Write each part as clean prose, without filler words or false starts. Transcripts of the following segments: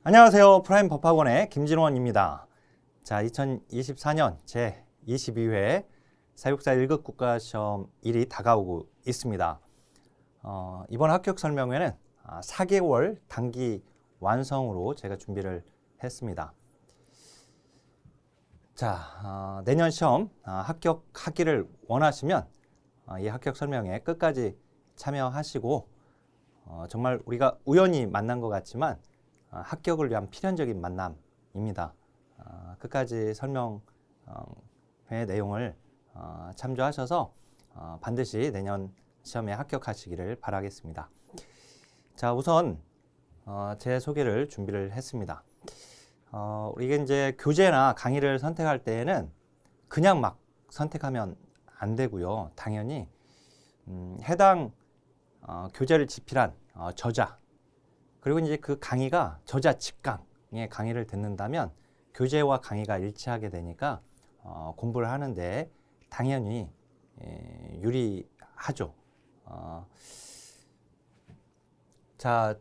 안녕하세요. 프라임 법학원의 김진원입니다. 자, 2024년 제22회 사육사 1급 국가시험 일이 다가오고 있습니다. 이번 합격 설명회는 4개월 단기 완성으로 제가 준비를 했습니다. 자, 내년 시험 합격하기를 원하시면 이 합격 설명회 끝까지 참여하시고 정말 우리가 우연히 만난 것 같지만 합격을 위한 필연적인 만남입니다. 끝까지 설명회 내용을 참조하셔서 반드시 내년 시험에 합격하시기를 바라겠습니다. 자, 우선 제 소개를 준비를 했습니다. 이게 이제 교재나 강의를 선택할 때에는 그냥 막 선택하면 안 되고요. 당연히 해당 교재를 집필한 저자, 그리고 이제 그 강의가 저자 직강의 강의를 듣는다면 교재와 강의가 일치하게 되니까 공부를 하는데 당연히 유리하죠. 자,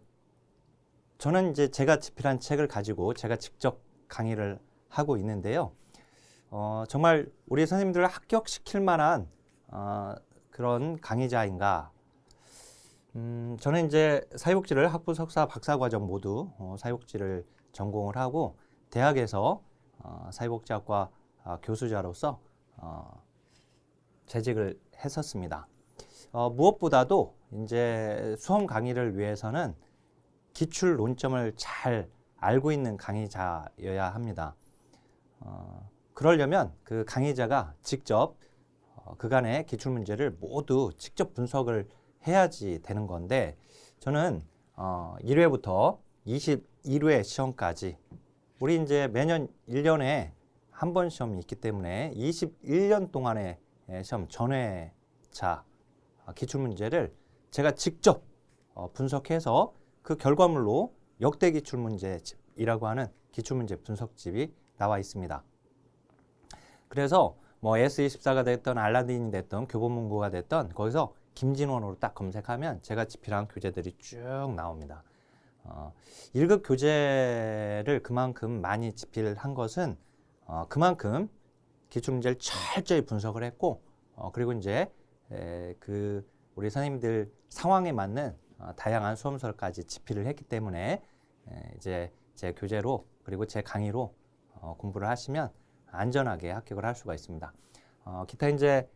저는 이제 제가 집필한 책을 가지고 제가 직접 강의를 하고 있는데요. 정말 우리 선생님들을 합격시킬 만한 그런 강의자인가? 저는 이제 사회복지를 학부, 석사, 박사과정 모두 사회복지를 전공을 하고 대학에서 사회복지학과 교수자로서 재직을 했었습니다. 무엇보다도 이제 수험 강의를 위해서는 기출 논점을 잘 알고 있는 강의자여야 합니다. 그러려면 그 강의자가 직접 그간의 기출 문제를 모두 직접 분석을 해야지 되는 건데 저는 1회부터 21회 시험까지 우리 이제 매년 1년에 한 번 시험이 있기 때문에 21년 동안의 시험 전회차 기출 문제를 제가 직접 분석해서 그 결과물로 역대 기출 문제집이라고 하는 기출 문제 분석집이 나와 있습니다. 그래서 뭐 S24가 됐던 알라딘이 됐던 교보문고가 됐던 거기서 김진원으로 딱 검색하면 제가 집필한 교재들이 쭉 나옵니다. 1급 교재를 그만큼 많이 집필한 것은 그만큼 기출문제를 철저히 분석을 했고 그리고 이제 그 우리 선생님들 상황에 맞는 다양한 수험서까지 집필을 했기 때문에 이제 제 교재로 그리고 제 강의로 공부를 하시면 안전하게 합격을 할 수가 있습니다. 기타 이제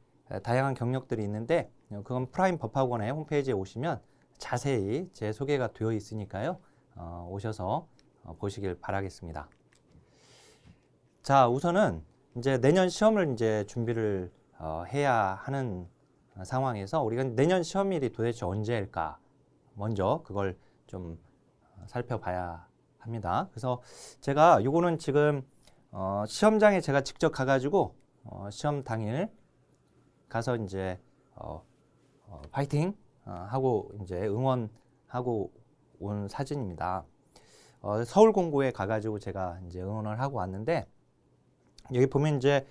다양한 경력들이 있는데 그건 프라임 법학원의 홈페이지에 오시면 자세히 제 소개가 되어 있으니까요. 오셔서 보시길 바라겠습니다. 자, 우선은 이제 내년 시험을 이제 준비를 해야 하는 상황에서 우리가 내년 시험일이 도대체 언제일까? 먼저 그걸 좀 살펴봐야 합니다. 그래서 제가 요거는 지금 시험장에 제가 직접 가가지고 시험 당일 가서 이제 파이팅 하고 이제 응원하고 온 사진입니다. 서울 공고에 가가지고 제가 이제 응원을 하고 왔는데 여기 보면 이제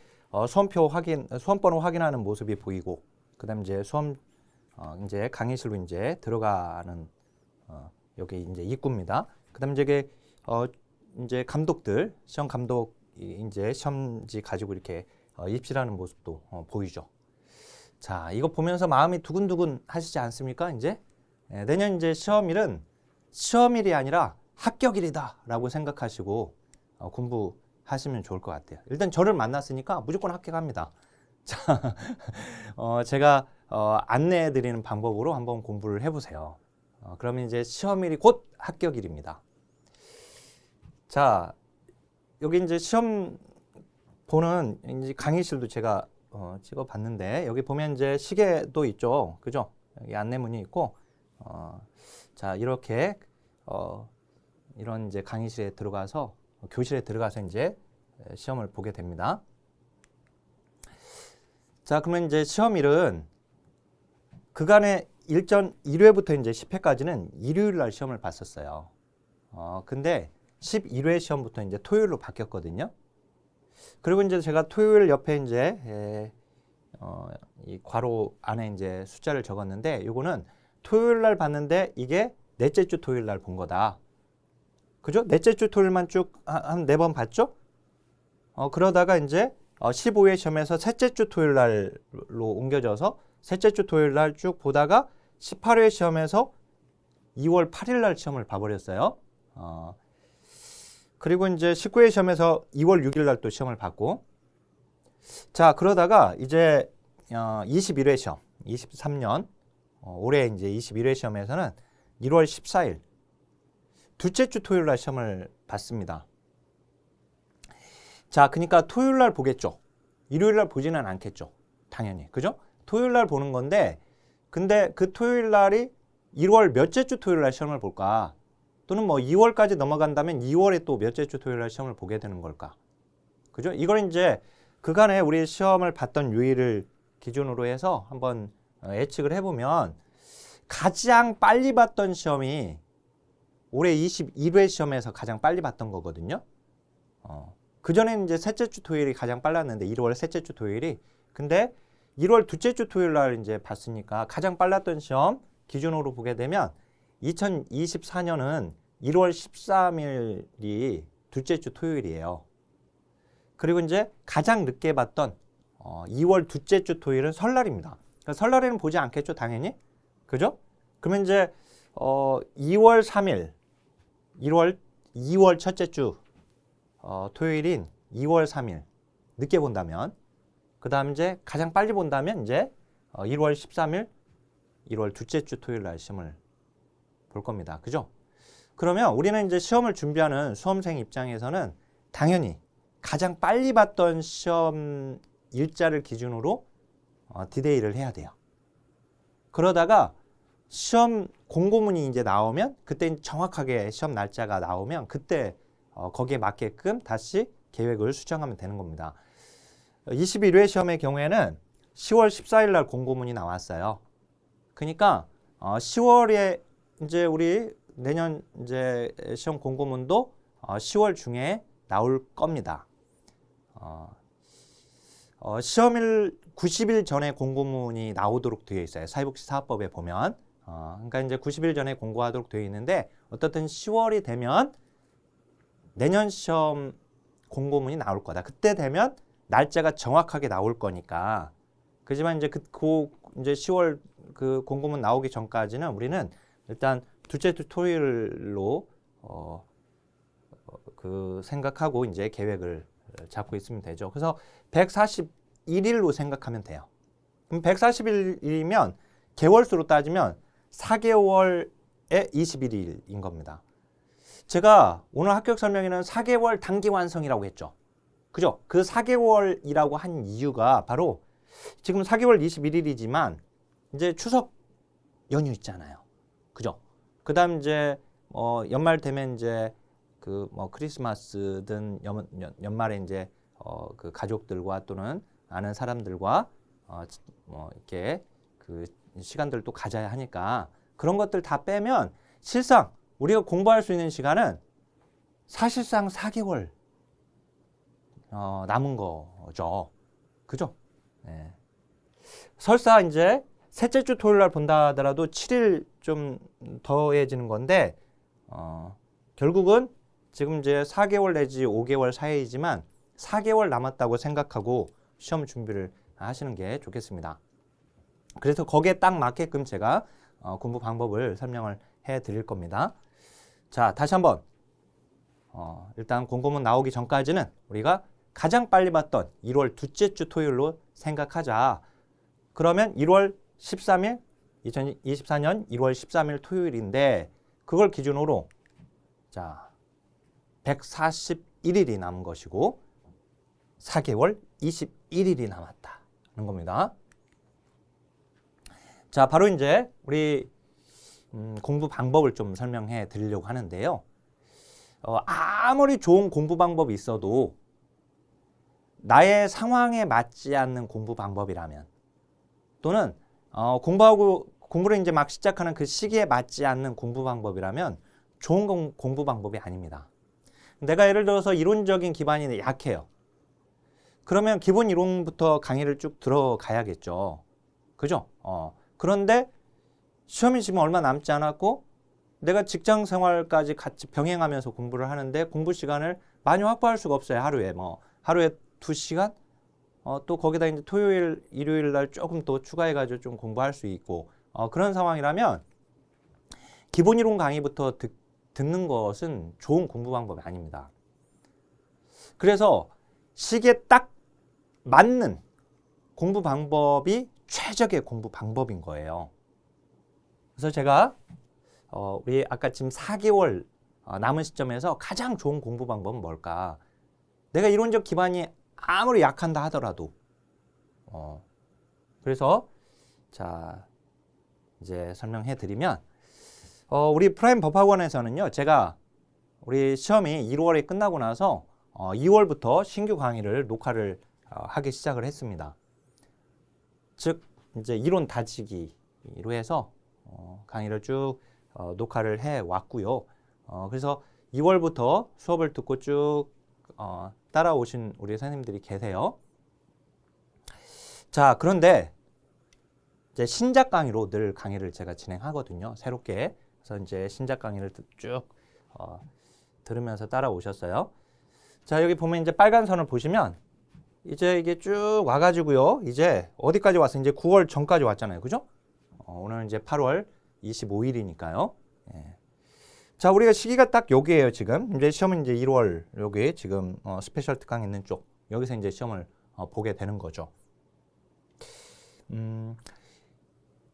수험번호 확인하는 모습이 보이고 그다음 이제 이제 강의실로 이제 들어가는 여기 이제 입구입니다. 그다음 이제 이제 감독들 시험 감독 이제 시험지 가지고 이렇게 입실하는 모습도 보이죠. 자, 이거 보면서 마음이 두근두근 하시지 않습니까? 이제 내년 이제 시험일은 시험일이 아니라 합격일이다라고 생각하시고 공부하시면 좋을 것 같아요. 일단 저를 만났으니까 무조건 합격합니다. 자, 제가 안내해드리는 방법으로 한번 공부를 해보세요. 그러면 이제 시험일이 곧 합격일입니다. 자, 여기 이제 시험 보는 이제 강의실도 제가 찍어봤는데 여기 보면 이제 시계도 있죠, 그죠? 여기 안내문이 있고, 자 이렇게 이런 이제 강의실에 들어가서 교실에 들어가서 이제 시험을 보게 됩니다. 자, 그러면 이제 시험일은 그간의 일전 1회부터 이제 10회까지는 일요일 날 시험을 봤었어요. 근데 11회 시험부터 이제 토요일로 바뀌었거든요. 그리고 이제 제가 토요일 옆에 이제 이 괄호 안에 이제 숫자를 적었는데 요거는 토요일 날 봤는데 이게 넷째 주 토요일 날 본 거다. 그죠? 넷째 주 토요일만 쭉 한 4번 봤죠? 그러다가 이제 15회 시험에서 셋째 주 토요일 날로 옮겨져서 셋째 주 토요일 날 쭉 보다가 18회 시험에서 2월 8일 날 시험을 봐버렸어요. 그리고 이제 19회 시험에서 2월 6일 날 또 시험을 봤고, 자, 그러다가 이제 21회 시험, 23년 올해 이제 21회 시험에서는 1월 14일 둘째 주 토요일 날 시험을 봤습니다. 자, 그러니까 토요일 날 보겠죠. 일요일 날 보지는 않겠죠. 당연히. 그죠? 토요일 날 보는 건데, 근데 그 토요일 날이 1월 몇째 주 토요일 날 시험을 볼까? 또는 뭐 2월까지 넘어간다면 2월에 또 몇째 주 토요일 날 시험을 보게 되는 걸까? 그죠? 이걸 이제 그간에 우리 시험을 봤던 요일을 기준으로 해서 한번 예측을 해보면 가장 빨리 봤던 시험이 올해 21회 시험에서 가장 빨리 봤던 거거든요. 그전에는 이제 셋째 주 토요일이 가장 빨랐는데 1월 셋째 주 토요일이, 근데 1월 둘째 주 토요일 날 이제 봤으니까 가장 빨랐던 시험 기준으로 보게 되면 2024년은 1월 13일이 둘째 주 토요일이에요. 그리고 이제 가장 늦게 봤던 2월 둘째 주 토요일은 설날입니다. 그러니까 설날에는 보지 않겠죠, 당연히. 그죠? 그러면 이제 2월 3일, 2월 첫째 주 토요일인 2월 3일 늦게 본다면, 그 다음 이제 가장 빨리 본다면 이제 1월 13일, 1월 둘째 주 토요일 날 시험을 볼 겁니다. 그죠? 그러면 우리는 이제 시험을 준비하는 수험생 입장에서는 당연히 가장 빨리 봤던 시험 일자를 기준으로 디데이를 해야 돼요. 그러다가 시험 공고문이 이제 나오면, 그때 정확하게 시험 날짜가 나오면 그때 거기에 맞게끔 다시 계획을 수정하면 되는 겁니다. 21회 시험의 경우에는 10월 14일 날 공고문이 나왔어요. 그러니까 10월에 이제 우리 내년 이제 시험 공고문도 10월 중에 나올 겁니다. 시험일 90일 전에 공고문이 나오도록 되어 있어요. 사회복지 사업법에 보면. 그러니까 이제 90일 전에 공고하도록 되어 있는데, 어떻든 10월이 되면 내년 시험 공고문이 나올 거다. 그때 되면 날짜가 정확하게 나올 거니까. 그지만 이제 이제 10월 그 공고문 나오기 전까지는 우리는 일단 둘째 주 토요일로 그 생각하고 이제 계획을 잡고 있으면 되죠. 그래서 141일로 생각하면 돼요. 그럼 141일이면 개월수로 따지면 4개월에 21일인 겁니다. 제가 오늘 합격 설명에는 4개월 단기 완성이라고 했죠. 그죠? 그 4개월이라고 한 이유가 바로 지금 4개월 21일이지만 이제 추석 연휴 있잖아요. 그죠? 그 다음 이제 연말 되면 이제 그 뭐 크리스마스든 연말에 이제 그 가족들과 또는 아는 사람들과 뭐 이렇게 그 시간들을 또 가져야 하니까 그런 것들 다 빼면 실상 우리가 공부할 수 있는 시간은 사실상 4개월 남은 거죠. 그죠? 네. 설사 이제 셋째 주 토요일 날 본다 하더라도 7일 좀 더해지는 건데 결국은 지금 이제 4개월 내지 5개월 사이이지만 4개월 남았다고 생각하고 시험 준비를 하시는 게 좋겠습니다. 그래서 거기에 딱 맞게끔 제가 공부 방법을 설명을 해 드릴 겁니다. 자, 다시 한번 일단 공고문 나오기 전까지는 우리가 가장 빨리 봤던 1월 둘째 주 토요일로 생각하자. 그러면 1월 13일, 2024년 1월 13일 토요일인데 그걸 기준으로 자 141일이 남은 것이고 4개월 21일이 남았다는 겁니다. 자, 바로 이제 우리 공부 방법을 좀 설명해 드리려고 하는데요. 아무리 좋은 공부 방법이 있어도 나의 상황에 맞지 않는 공부 방법이라면 또는 공부를 이제 막 시작하는 그 시기에 맞지 않는 공부 방법이라면 좋은 공부 방법이 아닙니다. 내가 예를 들어서 이론적인 기반이 약해요. 그러면 기본 이론부터 강의를 쭉 들어가야겠죠. 그죠? 그런데 시험이 지금 얼마 남지 않았고 내가 직장 생활까지 같이 병행하면서 공부를 하는데 공부 시간을 많이 확보할 수가 없어요. 하루에 2시간? 또 거기다 이제 토요일, 일요일 날 조금 더 추가해가지고 좀 공부할 수 있고 그런 상황이라면 기본 이론 강의부터 듣는 것은 좋은 공부 방법이 아닙니다. 그래서 시기에 딱 맞는 공부 방법이 최적의 공부 방법인 거예요. 그래서 제가 우리 아까 지금 4개월 남은 시점에서 가장 좋은 공부 방법은 뭘까? 내가 이론적 기반이 아무리 약한다 하더라도 그래서 자 이제 설명해 드리면 우리 프라임 법학원에서는요, 제가 우리 시험이 1월에 끝나고 나서 2월부터 신규 강의를 녹화를 하기 시작을 했습니다. 즉 이제 이론 다지기로 해서 강의를 쭉 녹화를 해 왔고요. 그래서 2월부터 수업을 듣고 쭉 따라오신 우리 선생님들이 계세요. 자, 그런데 이제 신작 강의로 늘 강의를 제가 진행하거든요. 새롭게. 그래서 이제 신작 강의를 쭉 들으면서 따라오셨어요. 자, 여기 보면 이제 빨간 선을 보시면 이제 이게 쭉 와가지고요. 이제 어디까지 왔어요? 이제 9월 전까지 왔잖아요. 그죠? 오늘 이제 8월 25일이니까요. 예. 자, 우리가 시기가 딱 여기에요, 지금. 이제 시험은 이제 1월, 여기 지금 스페셜 특강 있는 쪽, 여기서 이제 시험을 보게 되는 거죠.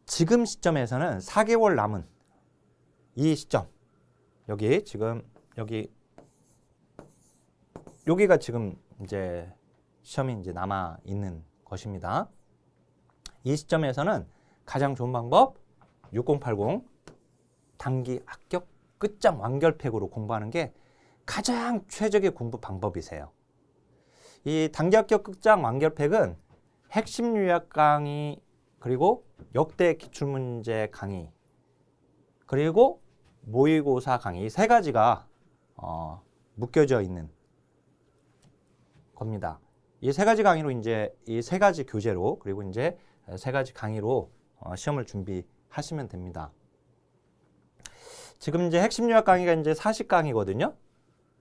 지금 시점에서는 4개월 남은 이 시점, 여기 지금, 여기가 지금 이제 시험이 이제 남아 있는 것입니다. 이 시점에서는 가장 좋은 방법, 6080 단기 합격 끝장 완결팩으로 공부하는 게 가장 최적의 공부 방법이세요. 이 단기 합격 끝장 완결팩은 핵심 요약 강의, 그리고 역대 기출문제 강의, 그리고 모의고사 강의, 세 가지가 묶여져 있는 겁니다. 이 세 가지 강의로 이제 이 세 가지 교재로, 그리고 이제 세 가지 강의로 시험을 준비하시면 됩니다. 지금 이제 핵심 요약 강의가 이제 40강이거든요.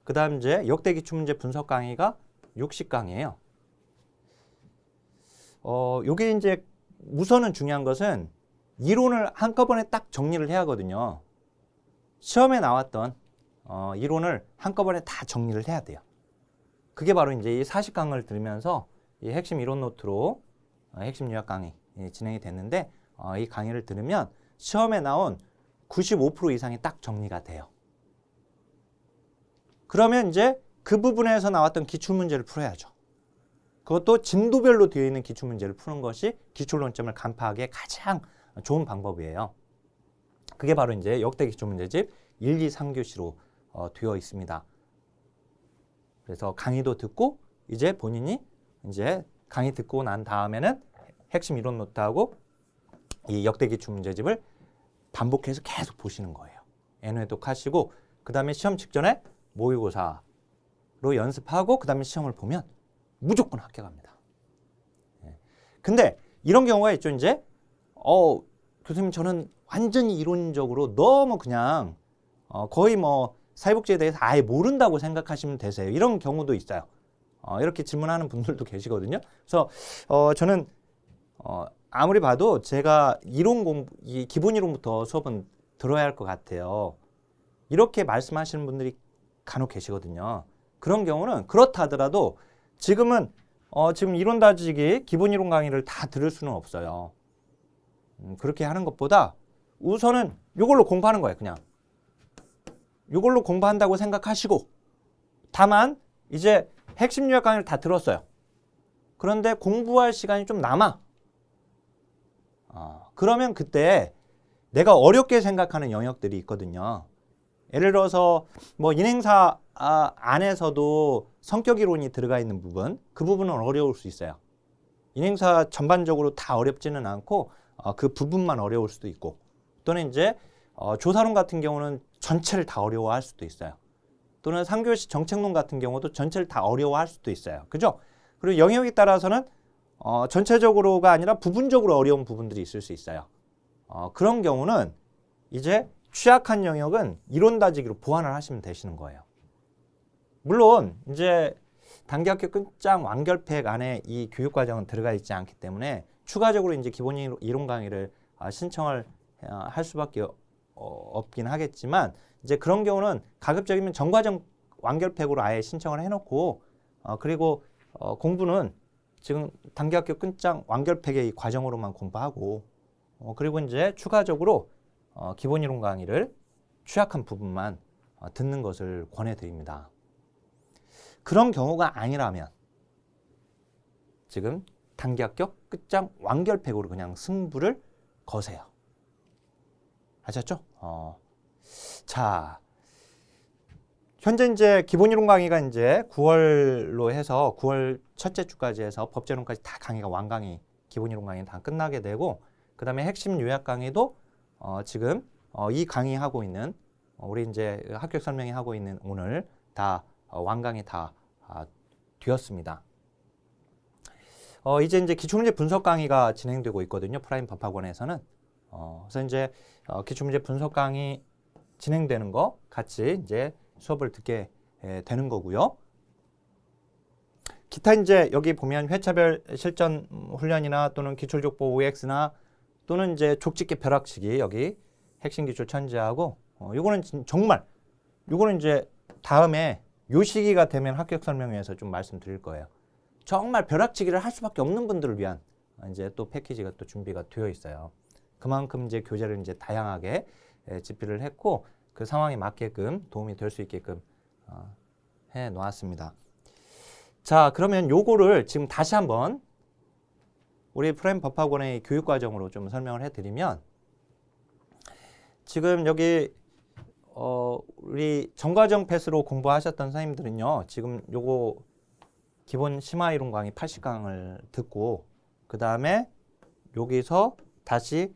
그 다음 이제 역대 기출문제 분석 강의가 60강이에요. 요게 이제 우선은 중요한 것은 이론을 한꺼번에 딱 정리를 해야 하거든요. 시험에 나왔던 이론을 한꺼번에 다 정리를 해야 돼요. 그게 바로 이제 이 40강을 들으면서 이 핵심 이론 노트로 핵심 요약 강의 진행이 됐는데 이 강의를 들으면 시험에 나온 95% 이상이 딱 정리가 돼요. 그러면 이제 그 부분에서 나왔던 기출문제를 풀어야죠. 그것도 진도별로 되어 있는 기출문제를 푸는 것이 기출론점을 간파하기에 가장 좋은 방법이에요. 그게 바로 이제 역대 기출문제집 1, 2, 3교시로 되어 있습니다. 그래서 강의도 듣고 이제 본인이 이제 강의 듣고 난 다음에는 핵심 이론 노트하고 이 역대 기출문제집을 반복해서 계속 보시는 거예요. N회독 하시고 그 다음에 시험 직전에 모의고사로 연습하고 그 다음에 시험을 보면 무조건 합격합니다. 근데 이런 경우가 있죠. 이제 교수님 저는 완전히 이론적으로 너무 그냥 거의 뭐 사회복지에 대해서 아예 모른다고 생각하시면 되세요. 이런 경우도 있어요. 이렇게 질문하는 분들도 계시거든요. 그래서 저는 아무리 봐도 제가 이론 공부, 이 기본 이론부터 수업은 들어야 할 것 같아요. 이렇게 말씀하시는 분들이 간혹 계시거든요. 그런 경우는 그렇다 하더라도 지금은 지금 이론 다지기 기본 이론 강의를 다 들을 수는 없어요. 그렇게 하는 것보다 우선은 이걸로 공부하는 거예요. 그냥 이걸로 공부한다고 생각하시고, 다만 이제 핵심 요약 강의를 다 들었어요. 그런데 공부할 시간이 좀 남아. 그러면 그때 내가 어렵게 생각하는 영역들이 있거든요. 예를 들어서 뭐 인행사 안에서도 성격 이론이 들어가 있는 부분, 그 부분은 어려울 수 있어요. 인행사 전반적으로 다 어렵지는 않고 그 부분만 어려울 수도 있고, 또는 이제 조사론 같은 경우는 전체를 다 어려워할 수도 있어요. 또는 3교시 정책론 같은 경우도 전체를 다 어려워할 수도 있어요. 그죠? 그리고 영역에 따라서는 전체적으로가 아니라 부분적으로 어려운 부분들이 있을 수 있어요. 그런 경우는 이제 취약한 영역은 이론 다지기로 보완을 하시면 되시는 거예요. 물론 이제 단기학교 끝장 완결팩 안에 이 교육과정은 들어가 있지 않기 때문에 추가적으로 이제 기본 이론 강의를 신청을 할 수밖에 없긴 하겠지만 이제 그런 경우는 가급적이면 전과정 완결팩으로 아예 신청을 해놓고 그리고 공부는 지금 단기학교 끝장 완결팩의 이 과정으로만 공부하고 그리고 이제 추가적으로 기본 이론 강의를 취약한 부분만 듣는 것을 권해드립니다. 그런 경우가 아니라면 지금 단기학교 끝장 완결팩으로 그냥 승부를 거세요. 아셨죠? 자, 현재 이제 기본 이론 강의가 이제 9월로 해서 9월 첫째 주까지 해서 법제론까지 다 강의가 완강히 기본 이론 강의 다 끝나게 되고 그 다음에 핵심 요약 강의도 지금 이 강의하고 있는 우리 이제 합격 설명회 하고 있는 오늘 다 완강히 다 되었습니다. 이제 기출문제 분석 강의가 진행되고 있거든요. 프라임 법학원에서는. 그래서 이제 기출문제 분석 강의 진행되는 거 같이 이제 수업을 듣게 되는 거고요. 기타 이제 여기 보면 회차별 실전 훈련이나 또는 기출족보 OX나 또는 이제 족집게 벼락치기 여기 핵심 기출 천재하고 요거는 정말 요거는 이제 다음에 요 시기가 되면 합격 설명회에서 좀 말씀드릴 거예요. 정말 벼락치기를 할 수밖에 없는 분들을 위한 이제 또 패키지가 또 준비가 되어 있어요. 그만큼 이제 교재를 이제 다양하게 집필을 했고 그 상황에 맞게끔 도움이 될 수 있게끔 해 놓았습니다. 자, 그러면 요거를 지금 다시 한번 우리 프라임 법학원의 교육 과정으로 좀 설명을 해드리면 지금 여기 우리 전과정 패스로 공부하셨던 선생님들은요, 지금 요거 기본 심화 이론 강의 80강을 듣고 그 다음에 여기서 다시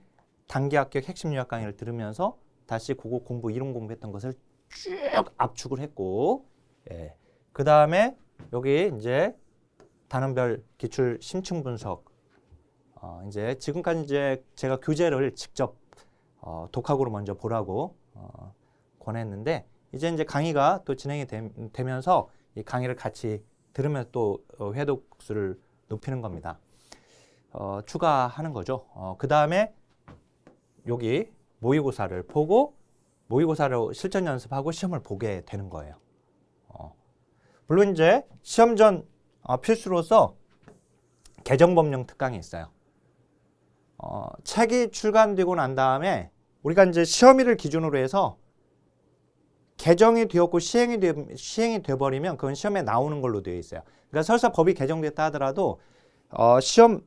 단기 합격 핵심 요약 강의를 들으면서 다시 그거 공부 이론 공부했던 것을 쭉 압축을 했고, 예. 그 다음에 여기 이제 단원별 기출 심층 분석, 이제 지금까지 이제 제가 교재를 직접 독학으로 먼저 보라고 권했는데 이제 강의가 또 진행이 되면서 이 강의를 같이 들으면 또 회독 수를 높이는 겁니다. 추가하는 거죠. 그 다음에 여기 모의고사를 보고 모의고사로 실전 연습하고 시험을 보게 되는 거예요. 물론 이제 시험 전 필수로서 개정법령 특강이 있어요. 책이 출간되고 난 다음에 우리가 이제 시험일을 기준으로 해서 개정이 되었고 시행이 돼버리면 그건 시험에 나오는 걸로 되어 있어요. 그러니까 설사 법이 개정됐다 하더라도 시험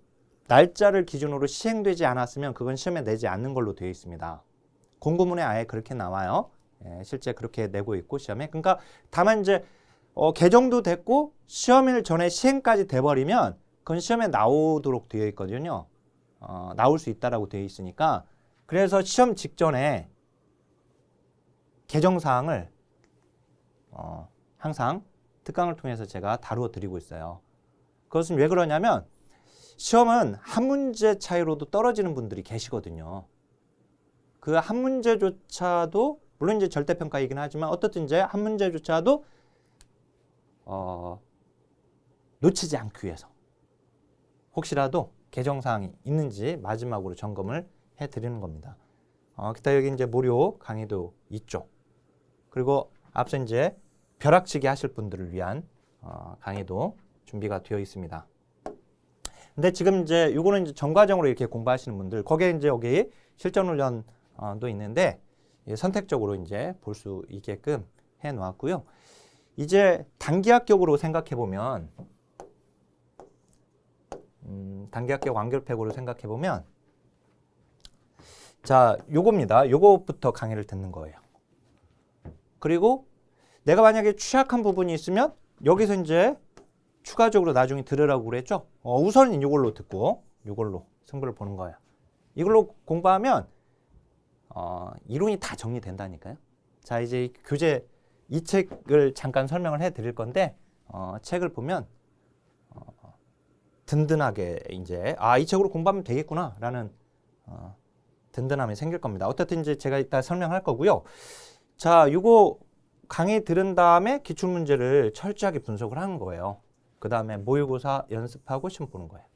날짜를 기준으로 시행되지 않았으면 그건 시험에 내지 않는 걸로 되어 있습니다. 공고문에 아예 그렇게 나와요. 예, 실제 그렇게 내고 있고 시험에. 그러니까 다만 이제 개정도 됐고 시험일 전에 시행까지 돼버리면 그건 시험에 나오도록 되어 있거든요. 나올 수 있다라고 되어 있으니까 그래서 시험 직전에 개정사항을 항상 특강을 통해서 제가 다루어 드리고 있어요. 그것은 왜 그러냐면 시험은 한 문제 차이로도 떨어지는 분들이 계시거든요. 그 한 문제조차도 물론 이제 절대평가이긴 하지만 어떻든 이제 한 문제조차도 놓치지 않기 위해서 혹시라도 개정사항이 있는지 마지막으로 점검을 해드리는 겁니다. 기타 여기 이제 무료 강의도 있죠. 그리고 앞서 이제 벼락치기 하실 분들을 위한 강의도 준비가 되어 있습니다. 근데 지금 이제 요거는 이제 전과정으로 이렇게 공부하시는 분들 거기에 이제 여기 실전 훈련도 있는데 선택적으로 이제 볼 수 있게끔 해 놓았고요. 이제 단기 합격으로 생각해 보면 단기 합격 완결팩으로 생각해 보면 자, 요겁니다. 요거부터 강의를 듣는 거예요. 그리고 내가 만약에 취약한 부분이 있으면 여기서 이제 추가적으로 나중에 들으라고 그랬죠. 우선은 이걸로 듣고 이걸로 승부를 보는 거예요. 이걸로 공부하면 이론이 다 정리된다니까요. 자, 이제 교재 이 책을 잠깐 설명을 해드릴 건데 책을 보면 든든하게 이제 이 책으로 공부하면 되겠구나라는 든든함이 생길 겁니다. 어떻든 이제 제가 이따 설명할 거고요. 자, 요거 강의 들은 다음에 기출문제를 철저하게 분석을 하는 거예요. 그 다음에 모의고사 연습하고 시험 보는 거예요.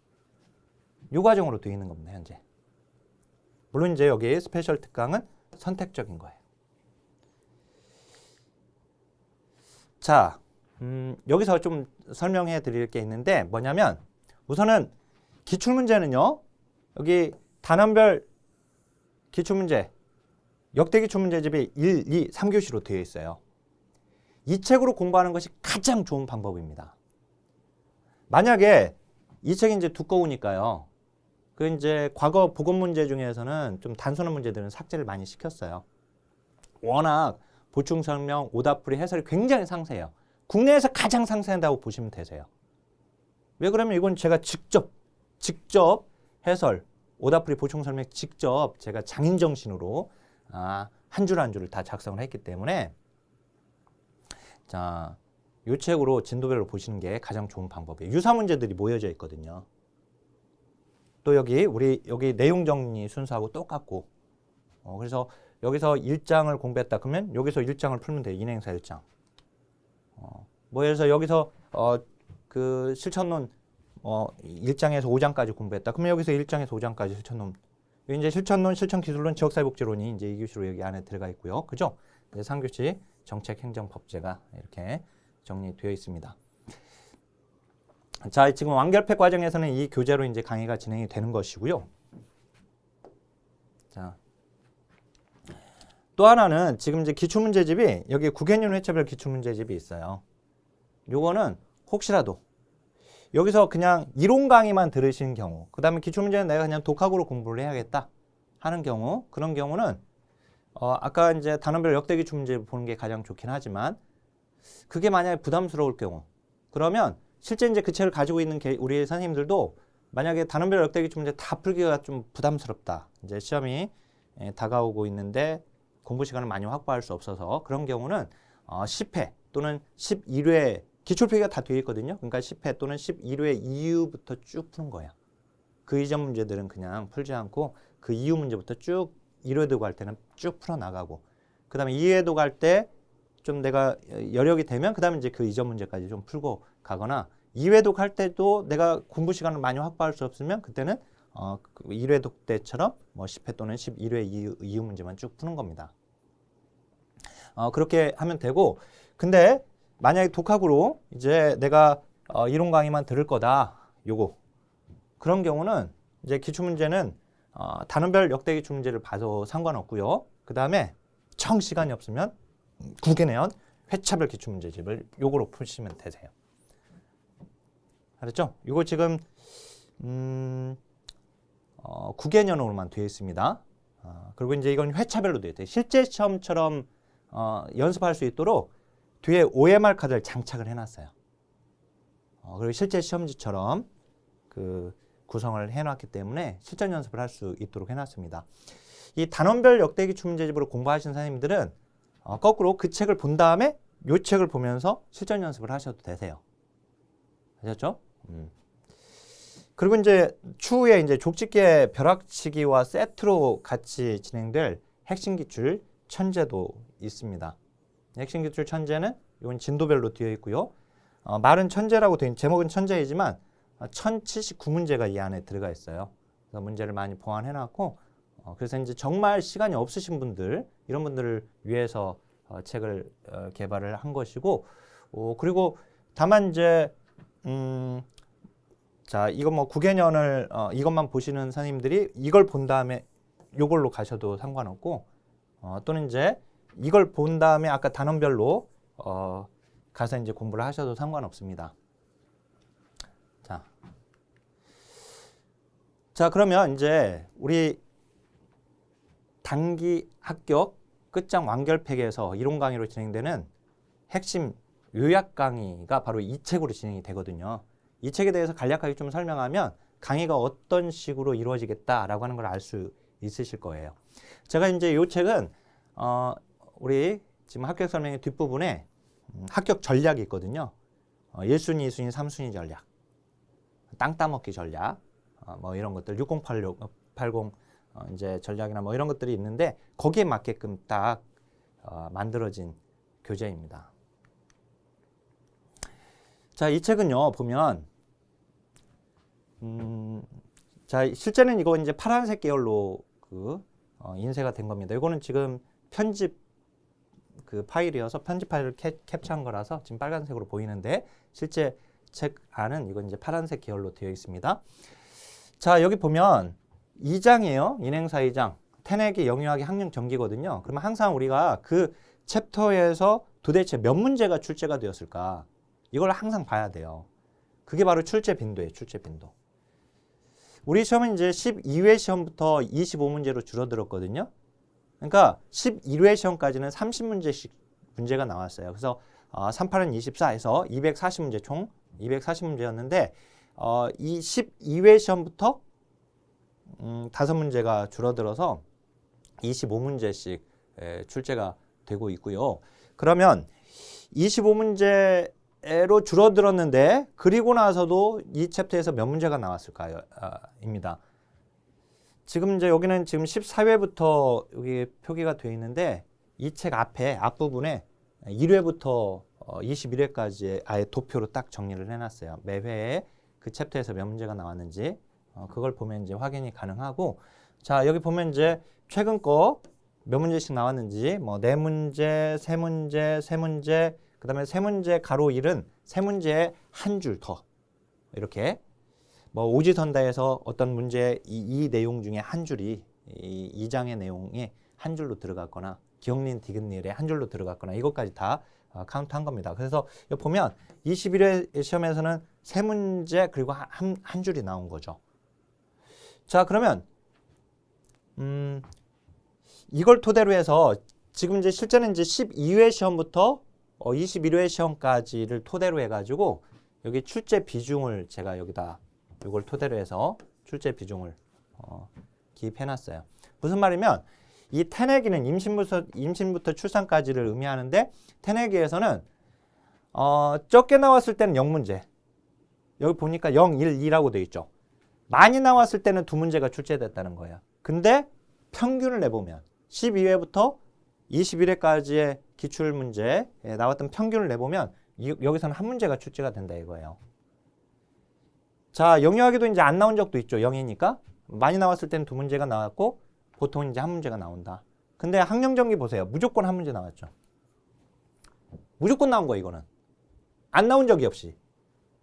요 과정으로 되어 있는 겁니다, 현재. 물론 이제 여기 스페셜 특강은 선택적인 거예요. 자, 여기서 좀 설명해 드릴 게 있는데 뭐냐면 우선은 기출문제는요. 여기 단원별 기출문제, 역대 기출문제집이 1, 2, 3교시로 되어 있어요. 이 책으로 공부하는 것이 가장 좋은 방법입니다. 만약에 이 책이 이제 두꺼우니까요. 그 이제 과거 보건 문제 중에서는 좀 단순한 문제들은 삭제를 많이 시켰어요. 워낙 보충 설명, 오답풀이 해설이 굉장히 상세해요. 국내에서 가장 상세하다고 보시면 되세요. 왜 그러면 이건 제가 직접 해설, 오답풀이 보충 설명 직접 제가 장인 정신으로 한 줄 한 줄을 다 작성을 했기 때문에 자, 이 책으로 진도별로 보시는 게 가장 좋은 방법이에요. 유사 문제들이 모여져 있거든요. 또 여기 내용 정리 순서하고 똑같고 그래서 여기서 1장을 공부했다 그러면 여기서 1장을 풀면 돼요. 인행사 1장. 뭐 예를 들어서 여기서 그 실천론 1장에서 5장까지 공부했다. 그러면 여기서 1장에서 5장까지 실천론. 이제 실천론, 실천기술론, 지역사회복지론이 이제 2교시로 여기 안에 들어가 있고요. 그죠? 이제 3교시 정책행정법제가 이렇게 정리되어 있습니다. 자, 지금 완결팩 과정에서는 이 교재로 이제 강의가 진행이 되는 것이고요. 자, 또 하나는 지금 이제 기출문제집이 여기 9개년 회차별 기출문제집이 있어요. 요거는 혹시라도 여기서 그냥 이론 강의만 들으시는 경우, 그 다음에 기출문제는 내가 그냥 독학으로 공부를 해야겠다 하는 경우, 그런 경우는 아까 이제 단원별 역대 기출문제 보는 게 가장 좋긴 하지만 그게 만약에 부담스러울 경우, 그러면 실제 이제 그 책을 가지고 있는 우리 선생님들도 만약에 단원별 역대 기출문제 다 풀기가 좀 부담스럽다. 이제 시험이 다가오고 있는데 공부 시간을 많이 확보할 수 없어서 그런 경우는 10회 또는 11회 기출필기가 다 되어 있거든요. 그러니까 10회 또는 11회 이후부터 쭉 푸는 거예요. 그 이전 문제들은 그냥 풀지 않고 그 이후 문제부터 쭉 1회도 갈 때는 쭉 풀어나가고 그 다음에 2회도 갈 때 좀 내가 여력이 되면 그 다음에 이제 그 이전 문제까지 좀 풀고 가거나 2회도 갈 때도 내가 공부 시간을 많이 확보할 수 없으면 그때는 1회도 때처럼 뭐 10회 또는 11회 이후 문제만 쭉 푸는 겁니다. 그렇게 하면 되고 근데 만약에 독학으로 이제 내가 이론 강의만 들을 거다. 요거. 그런 경우는 이제 기출문제는 단원별 역대 기출문제를 봐도 상관없고요. 그 다음에 정 시간이 없으면 9개년 회차별 기출문제집을 요거로 푸시면 되세요. 알았죠? 요거 지금 9개년으로만 되어 있습니다. 그리고 이제 이건 회차별로 되어 있대요. 실제 시험처럼 연습할 수 있도록 뒤에 OMR 카드를 장착을 해놨어요. 그리고 실제 시험지처럼 그 구성을 해놨기 때문에 실전 연습을 할 수 있도록 해놨습니다. 이 단원별 역대 기출문제집으로 공부하신 선생님들은 거꾸로 그 책을 본 다음에 이 책을 보면서 실전 연습을 하셔도 되세요. 아셨죠? 그리고 이제 추후에 이제 족집게 벼락치기와 세트로 같이 진행될 핵심 기출 천재도 있습니다. 핵심 기출 천재는 이건 진도별로 되어 있고요. 말은 천재라고 된 제목은 천재이지만 1079문제가 이 안에 들어가 있어요. 그래서 문제를 많이 보완해놨고 그래서 이제 정말 시간이 없으신 분들 이런 분들을 위해서 책을 개발을 한 것이고 그리고 다만 이제 자 이거 뭐 9개년을 이것만 보시는 선생님들이 이걸 본 다음에 이걸로 가셔도 상관없고 또는 이제 이걸 본 다음에 아까 단원별로 가서 이제 공부를 하셔도 상관없습니다. 자 그러면 이제 우리 단기 합격 끝장 완결팩에서 이론 강의로 진행되는 핵심 요약 강의가 바로 이 책으로 진행이 되거든요. 이 책에 대해서 간략하게 좀 설명하면 강의가 어떤 식으로 이루어지겠다라고 하는 걸 알 수 있으실 거예요. 제가 이제 이 책은 우리 지금 합격 설명의 뒷부분에 합격 전략이 있거든요. 1순위, 2순위, 3순위 전략, 땅 따먹기 전략, 뭐 이런 것들 6080 이제 전략이나 뭐 이런 것들이 있는데 거기에 맞게끔 딱 만들어진 교재입니다. 자, 이 책은요 보면 자, 실제는 이거 이제 파란색 계열로 인쇄가 된 겁니다. 이거는 지금 편집 파일이어서 편집 파일을 캡처한 거라서 지금 빨간색으로 보이는데 실제 책 안은 이건 이제 파란색 계열로 되어 있습니다. 자, 여기 보면 2장이에요. 인행사 2장. 태내기, 영유아기, 학령, 전기거든요. 그러면 항상 우리가 그 챕터에서 도대체 몇 문제가 출제가 되었을까? 이걸 항상 봐야 돼요. 그게 바로 출제 빈도예요. 출제 빈도. 우리 시험은 이제 12회 시험부터 25문제로 줄어들었거든요. 그러니까 11회 시험까지는 30문제씩 문제가 나왔어요. 그래서 38은 24에서 240문제 총 240문제였는데 이 12회 시험부터 5문제가 줄어들어서 25문제씩 출제가 되고 있고요. 그러면 25문제로 줄어들었는데 그리고 나서도 이 챕터에서 몇 문제가 나왔을까요? 입니다. 지금 이제 여기는 지금 14회부터 여기 표기가 되어 있는데 이 책 앞부분에 1회부터 21회까지 아예 도표로 딱 정리를 해놨어요. 매 회에 그 챕터에서 몇 문제가 나왔는지 그걸 보면 이제 확인이 가능하고, 자, 여기 보면 이제 최근 거 몇 문제씩 나왔는지 뭐 4문제, 3문제, 3문제, 그 다음에 3문제 가로 1은 3문제에 한 줄 더 이렇게 뭐 오지선다에서 어떤 문제 이 내용 중에 한 줄이 이 2장의 내용이 한 줄로 들어갔거나 기억린 디귿릴에 한 줄로 들어갔거나 이것까지 다 카운트한 겁니다. 그래서 여기 보면 21회 시험에서는 3문제 그리고 한 줄이 나온 거죠. 자, 그러면 이걸 토대로 해서 지금 이제 실제는 이제 12회 시험부터 21회 시험까지를 토대로 해가지고 여기 출제 비중을 제가 여기다 이걸 토대로 해서 출제 비중을 기입해놨어요. 무슨 말이면 이 태내기는 임신부터 출산까지를 의미하는데 태내기에서는 적게 나왔을 때는 0문제. 여기 보니까 0, 1, 2라고 되어 있죠. 많이 나왔을 때는 2문제가 출제됐다는 거예요. 근데 평균을 내보면 12회부터 21회까지의 기출문제에 나왔던 평균을 내보면 여기서는 한 문제가 출제가 된다 이거예요. 자, 영유아기도 이제 안 나온 적도 있죠. 0이니까. 많이 나왔을 때는 2문제가 나왔고 보통 이제 한 문제가 나온다. 근데 학령전기 보세요. 무조건 한 문제 나왔죠. 무조건 나온 거예요, 이거는. 안 나온 적이 없이.